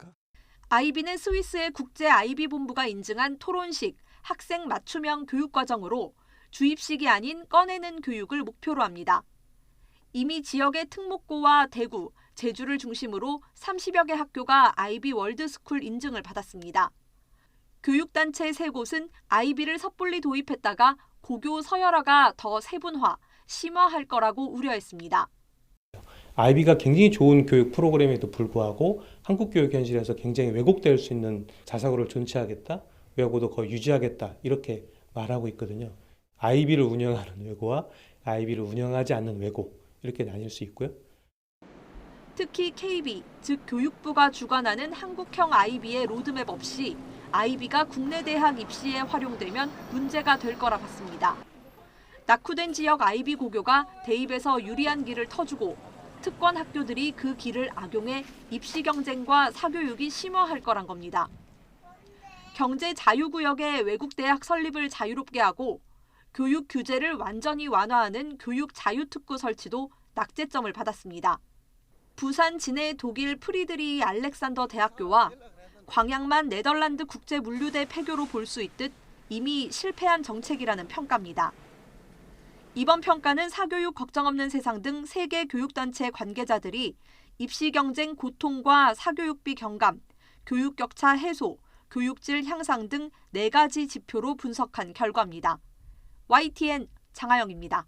IB는 스위스의 국제 IB 본부가 인증한 토론식, 학생 맞춤형 교육 과정으로 주입식이 아닌 꺼내는 교육을 목표로 합니다. 이미 지역의 특목고와 대구, 제주를 중심으로 30여 개 학교가 IB 월드스쿨 인증을 받았습니다. 교육단체 3곳은 IB를 섣불리 도입했다가 고교 서열화가 더 세분화, 심화할 거라고 우려했습니다. IB가 굉장히 좋은 교육 프로그램에도 불구하고 한국 교육 현실에서 굉장히 왜곡될 수 있는 자사고를 존치하겠다, 외고도 거의 유지하겠다 이렇게 말하고 있거든요. IB를 운영하는 외고와 IB를 운영하지 않는 외고 이렇게 나뉠 수 있고요. 특히 KB, 즉 교육부가 주관하는 한국형 IB의 로드맵 없이 IB가 국내 대학 입시에 활용되면 문제가 될 거라 봤습니다. 낙후된 지역 IB 고교가 대입에서 유리한 길을 터주고 특권 학교들이 그 길을 악용해 입시 경쟁과 사교육이 심화할 거란 겁니다. 경제 자유구역의 외국 대학 설립을 자유롭게 하고 교육 규제를 완전히 완화하는 교육 자유특구 설치도 낙제점을 받았습니다. 부산 진해 독일 프리드리히 알렉산더 대학교와 광양만 네덜란드 국제물류대 폐교로 볼 수 있듯 이미 실패한 정책이라는 평가입니다. 이번 평가는 사교육 걱정 없는 세상 등 3개 교육단체 관계자들이 입시 경쟁 고통과 사교육비 경감, 교육 격차 해소, 교육질 향상 등 4가지 지표로 분석한 결과입니다. YTN 장하영입니다.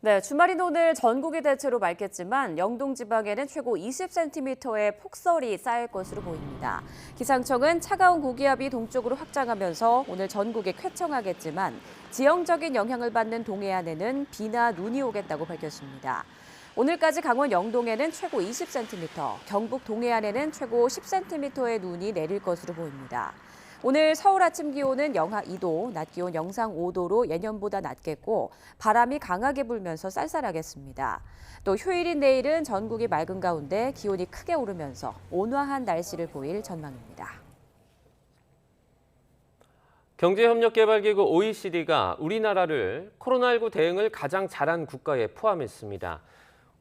네, 주말인 오늘 전국이 대체로 맑겠지만 영동 지방에는 최고 20cm의 폭설이 쌓일 것으로 보입니다. 기상청은 차가운 고기압이 동쪽으로 확장하면서 오늘 전국에 쾌청하겠지만 지형적인 영향을 받는 동해안에는 비나 눈이 오겠다고 밝혔습니다. 오늘까지 강원 영동에는 최고 20cm, 경북 동해안에는 최고 10cm의 눈이 내릴 것으로 보입니다. 오늘 서울 아침 기온은 영하 2도, 낮 기온 영상 5도로 예년보다 낮겠고 바람이 강하게 불면서 쌀쌀하겠습니다. 또 휴일인 내일은 전국이 맑은 가운데 기온이 크게 오르면서 온화한 날씨를 보일 전망입니다. 경제협력개발기구 OECD가 우리나라를 코로나19 대응을 가장 잘한 국가에 포함했습니다.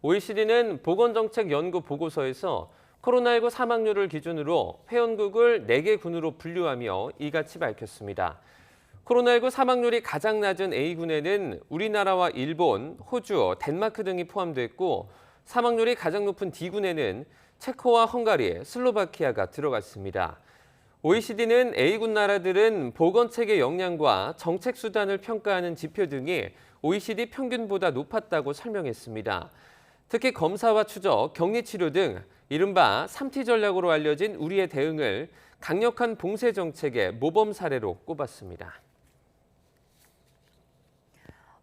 OECD는 보건정책연구 보고서에서 코로나19 사망률을 기준으로 회원국을 4개 군으로 분류하며 이같이 밝혔습니다. 코로나19 사망률이 가장 낮은 A군에는 우리나라와 일본, 호주, 덴마크 등이 포함됐고 사망률이 가장 높은 D군에는 체코와 헝가리, 슬로바키아가 들어갔습니다. OECD는 A군 나라들은 보건체계 역량과 정책 수단을 평가하는 지표 등이 OECD 평균보다 높았다고 설명했습니다. 특히 검사와 추적, 격리치료 등 이른바 3T 전략으로 알려진 우리의 대응을 강력한 봉쇄 정책의 모범 사례로 꼽았습니다.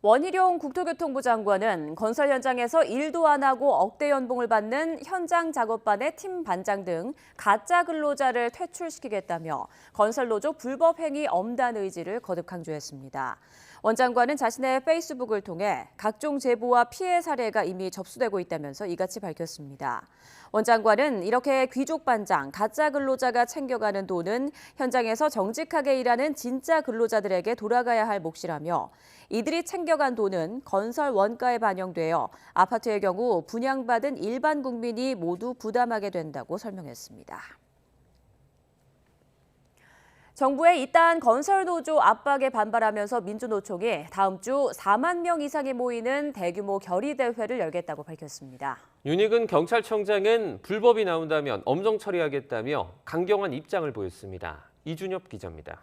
원희룡 국토교통부 장관은 건설 현장에서 일도 안 하고 억대 연봉을 받는 현장 작업반의 팀 반장 등 가짜 근로자를 퇴출시키겠다며 건설 노조 불법 행위 엄단 의지를 거듭 강조했습니다. 원 장관은 자신의 페이스북을 통해 각종 제보와 피해 사례가 이미 접수되고 있다면서 이같이 밝혔습니다. 원 장관은 이렇게 귀족 반장, 가짜 근로자가 챙겨가는 돈은 현장에서 정직하게 일하는 진짜 근로자들에게 돌아가야 할 몫이라며 이들이 챙겨간 돈은 건설 원가에 반영되어 아파트의 경우 분양받은 일반 국민이 모두 부담하게 된다고 설명했습니다. 정부의 이딴 건설노조 압박에 반발하면서 민주노총이 다음 주 4만 명 이상이 모이는 대규모 결의대회를 열겠다고 밝혔습니다. 윤익은 경찰청장은 불법이 나온다면 엄정 처리하겠다며 강경한 입장을 보였습니다. 이준엽 기자입니다.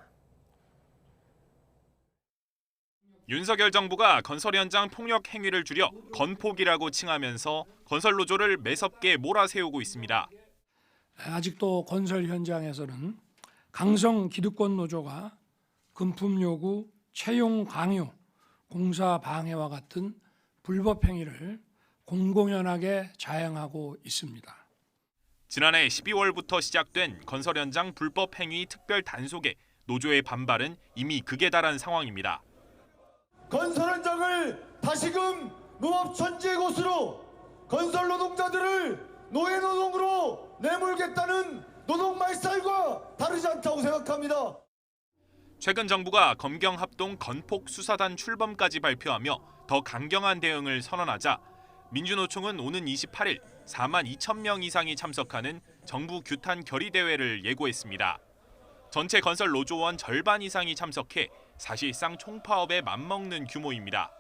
윤석열 정부가 건설 현장 폭력 행위를 줄여 건폭이라고 칭하면서 건설 노조를 매섭게 몰아세우고 있습니다. 아직도 건설 현장에서는 강성 기득권 노조가 금품 요구, 채용 강요, 공사 방해와 같은 불법 행위를 공공연하게 자행하고 있습니다. 지난해 12월부터 시작된 건설 현장 불법 행위 특별 단속에 노조의 반발은 이미 극에 달한 상황입니다. 건설 현장을 다시금 농업천지의 곳으로 건설 노동자들을 노예노동으로 내몰겠다는 노동 말살과 다르지 않다고 생각합니다. 최근 정부가 검경합동 건폭 수사단 출범까지 발표하며 더 강경한 대응을 선언하자 민주노총은 오는 28일 4만 2천 명 이상이 참석하는 정부 규탄 결의대회를 예고했습니다. 전체 건설 노조원 절반 이상이 참석해 사실상 총파업에 맞먹는 규모입니다.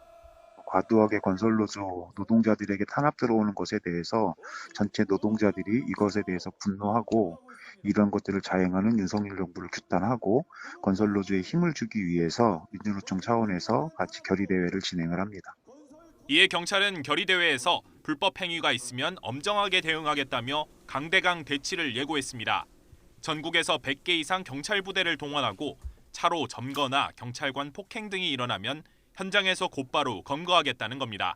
과도하게 건설 노조 노동자들에게 탄압 들어오는 것에 대해서 전체 노동자들이 이것에 대해서 분노하고 이런 것들을 자행하는 윤석열 정부를 규탄하고 건설 노조에 힘을 주기 위해서 민주노총 차원에서 같이 결의대회를 진행을 합니다. 이에 경찰은 결의대회에서 불법 행위가 있으면 엄정하게 대응하겠다며 강대강 대치를 예고했습니다. 전국에서 100개 이상 경찰 부대를 동원하고 차로 점거나 경찰관 폭행 등이 일어나면 현장에서 곧바로 검거하겠다는 겁니다.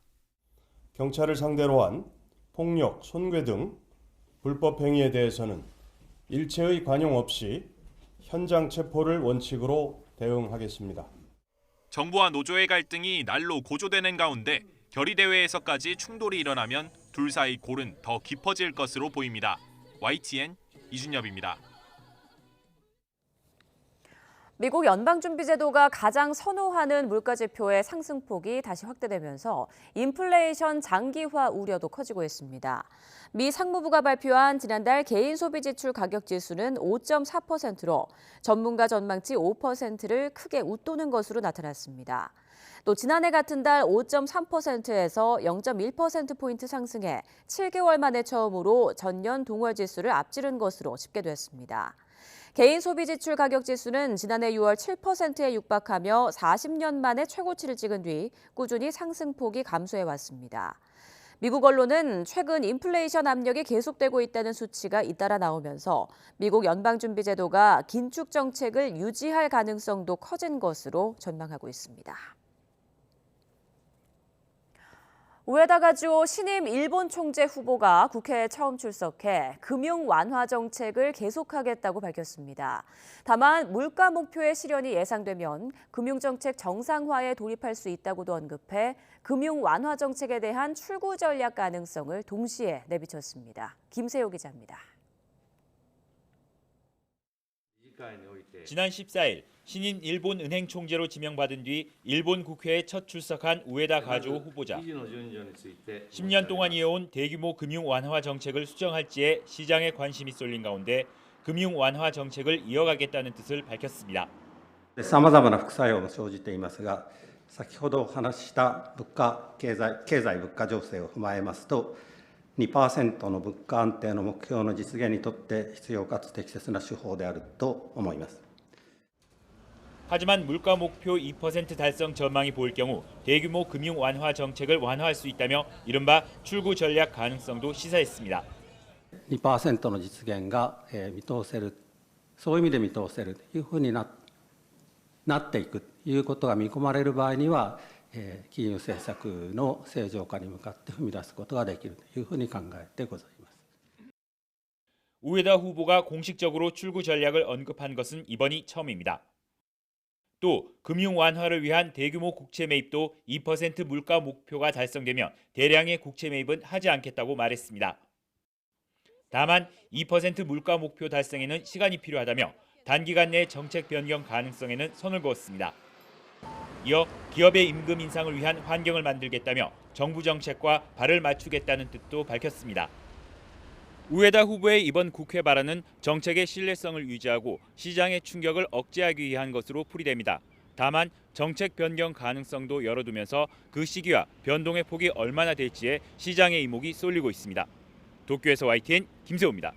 경찰을 상대로 한 폭력, 손괴 등 불법 행위에 대해서는 일체의 관용 없이 현장 체포를 원칙으로 대응하겠습니다. 정부와 노조의 갈등이 날로 고조되는 가운데 결의대회에서까지 충돌이 일어나면 둘 사이 골은 더 깊어질 것으로 보입니다. YTN 이준엽입니다. 미국 연방준비제도가 가장 선호하는 물가지표의 상승폭이 다시 확대되면서 인플레이션 장기화 우려도 커지고 있습니다. 미 상무부가 발표한 지난달 개인 소비 지출 가격 지수는 5.4%로 전문가 전망치 5%를 크게 웃도는 것으로 나타났습니다. 또 지난해 같은 달 5.3%에서 0.1%포인트 상승해 7개월 만에 처음으로 전년 동월 지수를 앞지른 것으로 집계됐습니다. 개인 소비 지출 가격 지수는 지난해 6월 7%에 육박하며 40년 만에 최고치를 찍은 뒤 꾸준히 상승폭이 감소해 왔습니다. 미국 언론은 최근 인플레이션 압력이 계속되고 있다는 수치가 잇따라 나오면서 미국 연방준비제도가 긴축 정책을 유지할 가능성도 커진 것으로 전망하고 있습니다. 우에다 가즈오 신임 일본 총재 후보가 국회에 처음 출석해 금융 완화 정책을 계속하겠다고 밝혔습니다. 다만 물가 목표의 실현이 예상되면 금융정책 정상화에 돌입할 수 있다고도 언급해 금융 완화 정책에 대한 출구 전략 가능성을 동시에 내비쳤습니다. 김세호 기자입니다. 지난 14일 신인 일본 은행 총재로 지명받은 뒤 일본 국회에 첫 출석한 우에다 가즈오 후보자. 10년 동안 이어온 대규모 금융 완화 정책을 수정할지에 시장에 관심이 쏠린 가운데 금융 완화 정책을 이어가겠다는 뜻을 밝혔습니다. 様々な副作用も生じていますが、先ほどお話しした経済物価情勢を踏まえますと、2% の物価安定の目標の実現にとって必要かつ適切な手法であると思います。 하지만 물가 목표 2% 달성 전망이 보일 경우 대규모 금융 완화 정책을 완화할 수 있다며 이른바 출구 전략 가능성도 시사했습니다. 2% の実現が見通せる、そういう意味で見通せるというふうになっていくということが見込まれる場合には、金融政策の正常化に向かって踏み出すことができるというふうに考えてございます。 우에다 후보가 공식적으로 출구 전략을 언급한 것은 이번이 처음입니다. 또 금융 완화를 위한 대규모 국채 매입도 2% 물가 목표가 달성되면 대량의 국채 매입은 하지 않겠다고 말했습니다. 다만 2% 물가 목표 달성에는 시간이 필요하다며 단기간 내 정책 변경 가능성에는 선을 그었습니다. 이어 기업의 임금 인상을 위한 환경을 만들겠다며 정부 정책과 발을 맞추겠다는 뜻도 밝혔습니다. 우에다 후보의 이번 국회 발언은 정책의 신뢰성을 유지하고 시장의 충격을 억제하기 위한 것으로 풀이됩니다. 다만 정책 변경 가능성도 열어두면서 그 시기와 변동의 폭이 얼마나 될지에 시장의 이목이 쏠리고 있습니다. 도쿄에서 YTN 김세호입니다.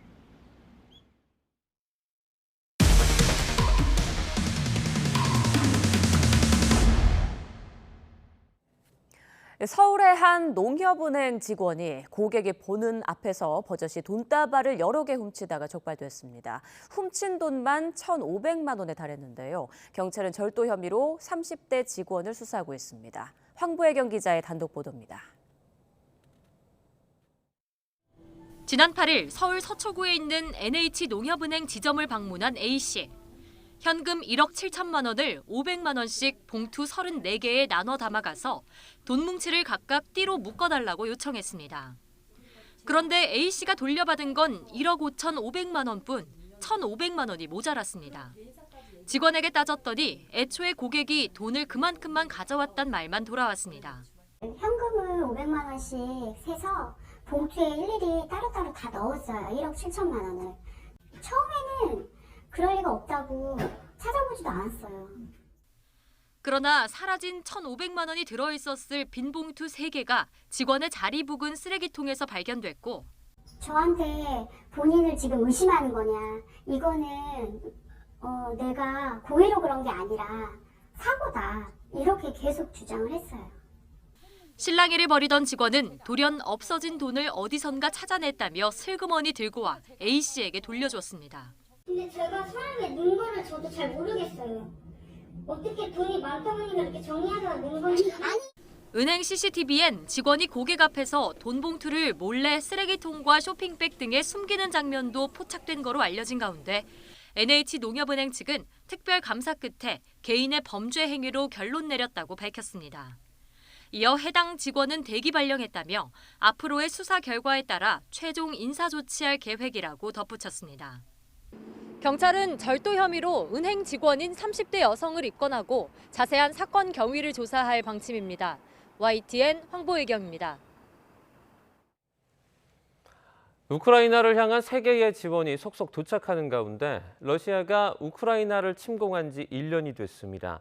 서울의 한 농협은행 직원이 고객이 보는 앞에서 버젓이 돈다발을 여러 개 훔치다가 적발됐습니다. 훔친 돈만 1,500만 원에 달했는데요. 경찰은 절도 혐의로 30대 직원을 수사하고 있습니다. 황보혜경 기자의 단독 보도입니다. 지난 8일 서울 서초구에 있는 NH농협은행 지점을 방문한 A씨. 현금 1억 7천만 원을 500만 원씩 봉투 34개에 나눠 담아가서 돈 뭉치를 각각 띠로 묶어달라고 요청했습니다. 그런데 A씨가 돌려받은 건 1억 5,500만 원뿐 1,500만 원이 모자랐습니다. 직원에게 따졌더니 애초에 고객이 돈을 그만큼만 가져왔단 말만 돌아왔습니다. 현금을 500만 원씩 세서 봉투에 일일이 따로따로 다 넣었어요. 1억 7천만 원을. 처음에는 그럴 리가 없다고 찾아보지도 않았어요. 그러나 사라진 1,500만 원이 들어있었을 빈 봉투 3개가 직원의 자리 부근 쓰레기통에서 발견됐고 저한테 본인을 지금 의심하는 거냐. 이거는 내가 고의로 그런 게 아니라 사고다. 이렇게 계속 주장을 했어요. 실랑이를 벌이던 직원은 돌연 없어진 돈을 어디선가 찾아냈다며 슬그머니 들고 와 A씨에게 돌려줬습니다. 근데 제가 사람에 넣은 거를 저도 잘 모르겠어요. 어떻게 돈이 많다 보니까 이렇게 정리하다가 넣은 건지. 은행 CCTV엔 직원이 고객 앞에서 돈 봉투를 몰래 쓰레기통과 쇼핑백 등에 숨기는 장면도 포착된 거로 알려진 가운데 NH농협은행 측은 특별 감사 끝에 개인의 범죄 행위로 결론 내렸다고 밝혔습니다. 이어 해당 직원은 대기 발령했다며 앞으로의 수사 결과에 따라 최종 인사 조치할 계획이라고 덧붙였습니다. 경찰은 절도 혐의로 은행 직원인 30대 여성을 입건하고 자세한 사건 경위를 조사할 방침입니다. YTN 황보혜경입니다. 우크라이나를 향한 세계의 지원이 속속 도착하는 가운데 러시아가 우크라이나를 침공한 지 1년이 됐습니다.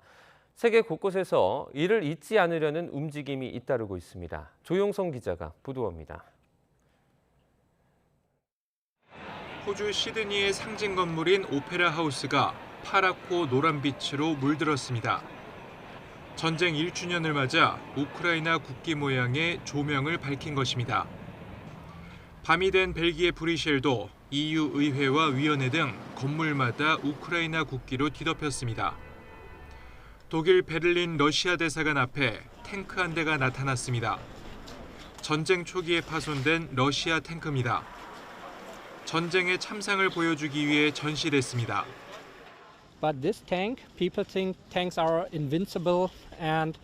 세계 곳곳에서 이를 잊지 않으려는 움직임이 잇따르고 있습니다. 조용성 기자가 보도합니다. 호주 시드니의 상징 건물인 오페라 하우스가 파랗고 노란빛으로 물들었습니다. 전쟁 1주년을 맞아 우크라이나 국기 모양의 조명을 밝힌 것입니다. 밤이 된 벨기에 브뤼셀도 EU 의회와 위원회 등 건물마다 우크라이나 국기로 뒤덮였습니다. 독일 베를린 러시아 대사관 앞에 탱크 한 대가 나타났습니다. 전쟁 초기에 파손된 러시아 탱크입니다. 전쟁의 참상을 보여주기 위해 전시됐습니다. But this tank, people think tanks are invincible, and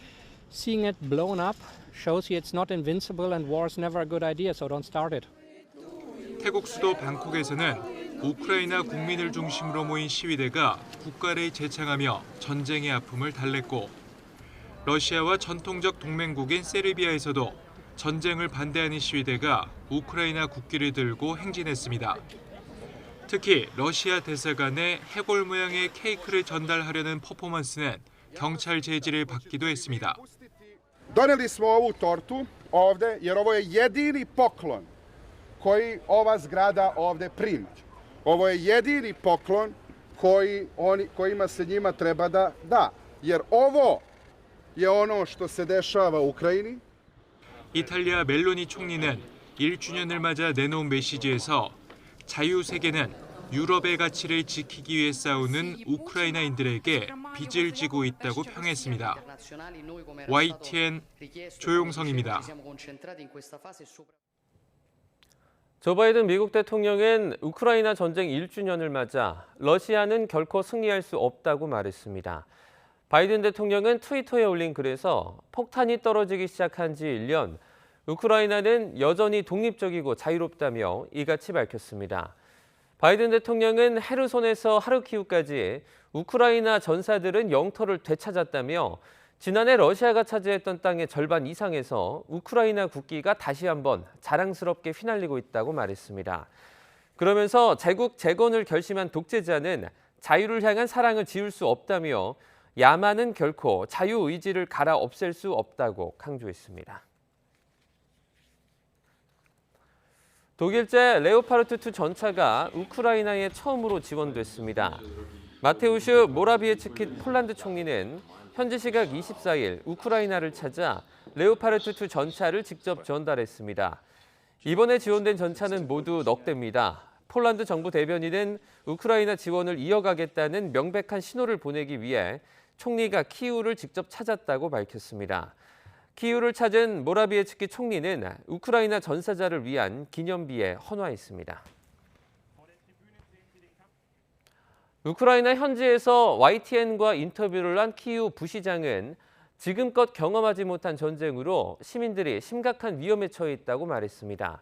seeing it blown up shows you it's not invincible and war is never a good idea, so don't start it. 태국 수도 방콕에서는 우크라이나 국민을 중심으로 모인 시위대가 국가를 재창하며 전쟁의 아픔을 달랬고, 러시아와 전통적 동맹국인 세르비아에서도 전쟁을 반대하는 시위대가 우크라이나 국기를 들고 행진했습니다. 특히 러시아 대사관에 해골 모양의 케이크를 전달하려는 퍼포먼스는 경찰 제지를 받기도 했습니다. Donijeli smo ovu tortu ovde jer ovo je jedini poklon koji ova zgrada ovde prima. Ovo je jedini poklon kojima se njima treba da da. Jer ovo je ono što se dešava u Ukrajini. 이탈리아 멜로니 총리는 1주년을 맞아 내놓은 메시지에서 자유세계는 유럽의 가치를 지키기 위해 싸우는 우크라이나인들에게 빚을 지고 있다고 평했습니다. YTN 조용성입니다. 조 바이든 미국 대통령은 우크라이나 전쟁 1주년을 맞아 러시아는 결코 승리할 수 없다고 말했습니다. 바이든 대통령은 트위터에 올린 글에서 폭탄이 떨어지기 시작한 지 1년, 우크라이나는 여전히 독립적이고 자유롭다며 이같이 밝혔습니다. 바이든 대통령은 헤르손에서 하르키우까지 우크라이나 전사들은 영토를 되찾았다며 지난해 러시아가 차지했던 땅의 절반 이상에서 우크라이나 국기가 다시 한번 자랑스럽게 휘날리고 있다고 말했습니다. 그러면서 제국 재건을 결심한 독재자는 자유를 향한 사랑을 지울 수 없다며 야만은 결코 자유의지를 갈아 없앨 수 없다고 강조했습니다. 독일제 레오파르트 2 전차가 우크라이나에 처음으로 지원됐습니다. 마테우슈 모라비에츠키 폴란드 총리는 현지 시각 24일 우크라이나를 찾아 레오파르트 2 전차를 직접 전달했습니다. 이번에 지원된 전차는 모두 넉 대입니다. 폴란드 정부 대변인은 우크라이나 지원을 이어가겠다는 명백한 신호를 보내기 위해 총리가 키이우를 직접 찾았다고 밝혔습니다. 키이우를 찾은 모라비에츠키 총리는 우크라이나 전사자를 위한 기념비에 헌화했습니다. 우크라이나 현지에서 YTN과 인터뷰를 한 키이우 부시장은 지금껏 경험하지 못한 전쟁으로 시민들이 심각한 위험에 처해 있다고 말했습니다.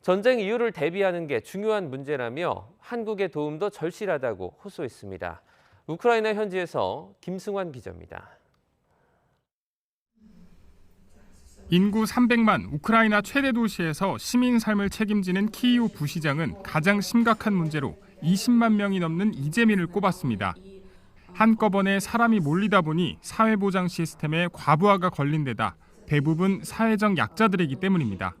전쟁 이후를 대비하는 게 중요한 문제라며 한국의 도움도 절실하다고 호소했습니다. 우크라이나 현지에서 김승환 기자입니다. 인구 300만 우크라이나 최대 도시에서 시민 삶을 책임지는 키이우 부시장은 가장 심각한 문제로 20만 명이 넘는 이재민을 꼽았습니다. 한꺼번에 사람이 몰리다 보니 사회보장 시스템에 과부하가 걸린 데다 대부분 사회적 약자들이기 때문입니다.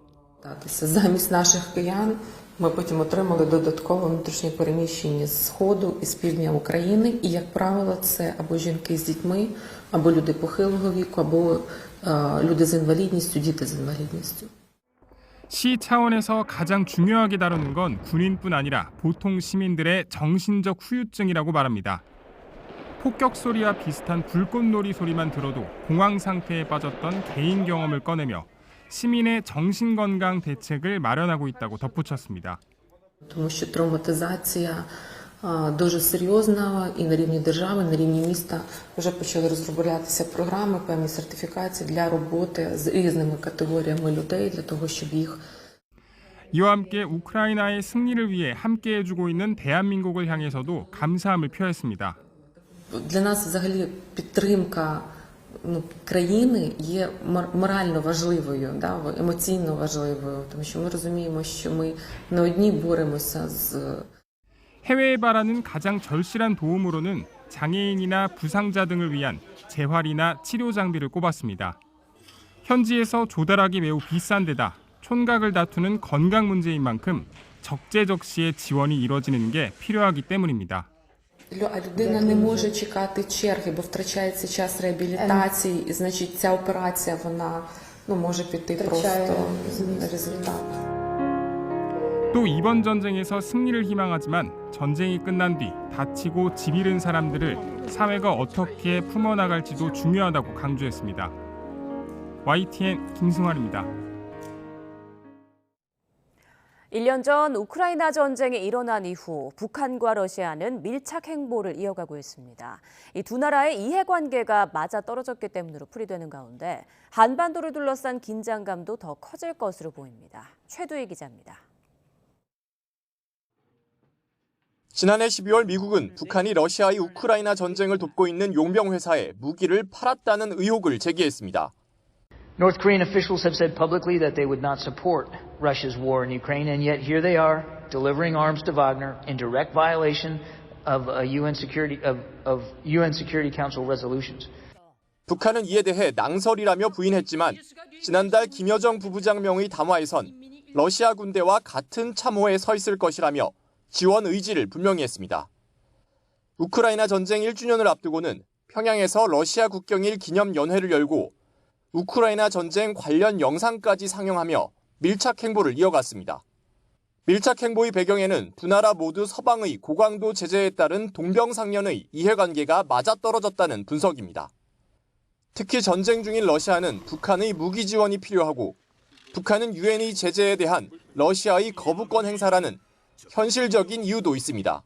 Замість наших киян ми потім отримали додатково внутрішні переміщення з Сходу і з півдня України. І, як правило, це або жінки з дітьми, або люди похилого віку, або люди з інвалідністю, діти з інвалідністю. 시 차원에서 가장 중요하게 다루는 건 군인뿐 아니라 보통 시민들의 정신적 후유증이라고 말합니다. 폭격 소리와 비슷한 불꽃놀이 소리만 들어도 공황 상태에 빠졌던 개인 경험을 꺼내며 시민의 정신건강 대책을 마련하고 있다고 덧붙였습니다. Тому що травматизація дуже серйозна і на рівні держави, на рівні міста вже почали розроблятися програми, певні сертифікації для роботи з різними категоріями людей, для того, щоб їх 이와 함께 우크라이나의 승리를 위해 함께해주고 있는 대한민국을 향해서도 감사함을 표했습니다. Для нас взагалі підтримка країни є морально важливою, емоційно важливою, тому що ми розуміємо, що ми не одні боремося з 해외에 바라는 가장 절실한 도움으로는 장애인이나 부상자 등을 위한 재활이나 치료 장비를 꼽았습니다. 현지에서 조달하기 매우 비싼 데다 촌각을 다투는 건강 문제인 만큼 적재적시에 지원이 이뤄지는 게 필요하기 때문입니다. Людина не може чекати черги, бо втрачається час реабілітації, і значить ця операція вона може піти просто результат. 또 이번 전쟁에서 승리를 희망하지만 전쟁이 끝난 뒤 다치고 집 잃은 사람들을 사회가 어떻게 품어나갈지도 중요하다고 강조했습니다. YTN 김승환입니다. 1년 전 우크라이나 전쟁이 일어난 이후 북한과 러시아는 밀착 행보를 이어가고 있습니다. 이 두 나라의 이해관계가 맞아떨어졌기 때문으로 풀이되는 가운데 한반도를 둘러싼 긴장감도 더 커질 것으로 보입니다. 최두희 기자입니다. 지난해 12월 미국은 북한이 러시아의 우크라이나 전쟁을 돕고 있는 용병 회사에 무기를 팔았다는 의혹을 제기했습니다. North Korean officials have said publicly that they would not support Russia's war in Ukraine, and yet here they are delivering arms to Wagner in direct violation of UN Security Council resolutions. 북한은 이에 대해 낭설이라며 부인했지만 지난달 김여정 부부장 명의 담화에선 러시아 군대와 같은 참호에 서 있을 것이라며 지원 의지를 분명히 했습니다. 우크라이나 전쟁 1주년을 앞두고는 평양에서 러시아 국경일 기념연회를 열고 우크라이나 전쟁 관련 영상까지 상영하며 밀착 행보를 이어갔습니다. 밀착 행보의 배경에는 두 나라 모두 서방의 고강도 제재에 따른 동병상련의 이해관계가 맞아떨어졌다는 분석입니다. 특히 전쟁 중인 러시아는 북한의 무기 지원이 필요하고 북한은 유엔의 제재에 대한 러시아의 거부권 행사라는 현실적인 이유도 있습니다.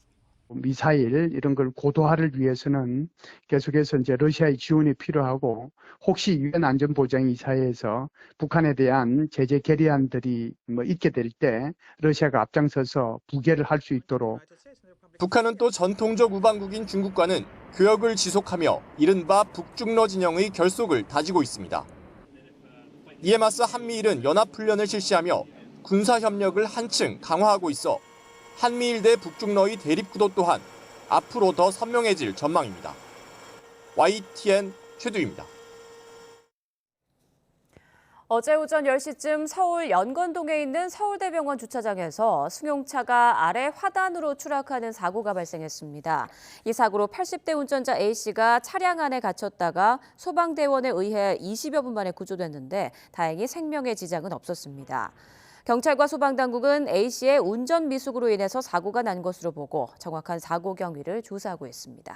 미사일 이런 걸 고도화를 위해서는 계속해서 이제 러시아의 지원이 필요하고 혹시 유엔 안전보장이사회에서 북한에 대한 제재 결의안들이 있게 될 때 러시아가 앞장서서 부결을 할 수 있도록 북한은 또 전통적 우방국인 중국과는 교역을 지속하며 이른바 북중러 진영의 결속을 다지고 있습니다. 이에 맞서 한미일은 연합훈련을 실시하며 군사협력을 한층 강화하고 있어 한미일 대 북중러의 대립구도 또한 앞으로 더 선명해질 전망입니다. YTN 최두입니다. 어제 오전 10시쯤 서울 연건동에 있는 서울대병원 주차장에서 승용차가 아래 화단으로 추락하는 사고가 발생했습니다. 이 사고로 80대 운전자 A씨가 차량 안에 갇혔다가 소방대원에 의해 20여 분 만에 구조됐는데 다행히 생명에 지장은 없었습니다. 경찰과 소방당국은 A씨의 운전 미숙으로 인해서 사고가 난 것으로 보고 정확한 사고 경위를 조사하고 있습니다.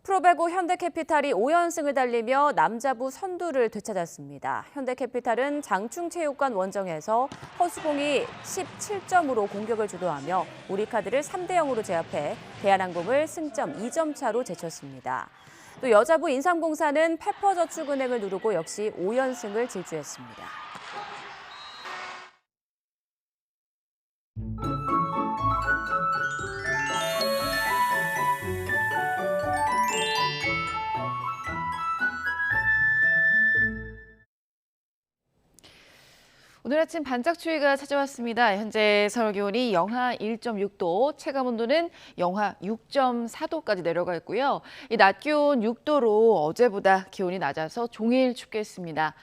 프로배구 현대캐피탈이 5연승을 달리며 남자부 선두를 되찾았습니다. 현대캐피탈은 장충체육관 원정에서 허수봉이 17점으로 공격을 주도하며 우리카드를 3대0으로 제압해 대한항공을 승점 2점 차로 제쳤습니다. 또 여자부 인삼공사는 페퍼저축은행을 누르고 역시 5연승을 질주했습니다. 오늘 아침 반짝 추위가 찾아왔습니다. 현재 서울 기온이 영하 1.6도, 체감온도는 영하 6.4도까지 내려가 있고요. 이 낮 기온 6도로 어제보다 기온이 낮아서 종일 춥겠습니다.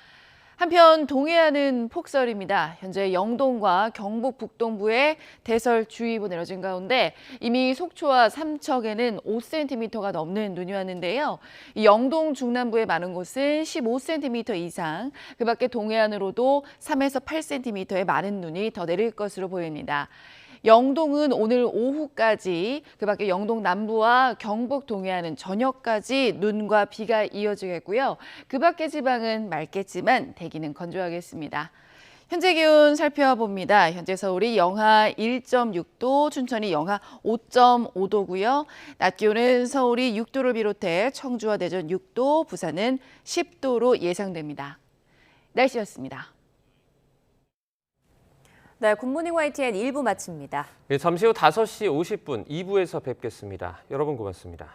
한편 동해안은 폭설입니다. 현재 영동과 경북 북동부에 대설주의보 내려진 가운데 이미 속초와 삼척에는 5cm가 넘는 눈이 왔는데요. 이 영동 중남부의 많은 곳은 15cm 이상, 그 밖에 동해안으로도 3에서 8cm의 많은 눈이 더 내릴 것으로 보입니다. 영동은 오늘 오후까지, 그 밖에 영동 남부와 경북 동해안은 저녁까지 눈과 비가 이어지겠고요. 그 밖의 지방은 맑겠지만 대기는 건조하겠습니다. 현재 기온 살펴봅니다. 현재 서울이 영하 1.6도, 춘천이 영하 5.5도고요. 낮 기온은 서울이 6도를 비롯해 청주와 대전 6도, 부산은 10도로 예상됩니다. 날씨였습니다. 네, 굿모닝 YTN 1부 마칩니다. 잠시 후 5시 50분 2부에서 뵙겠습니다. 여러분 고맙습니다.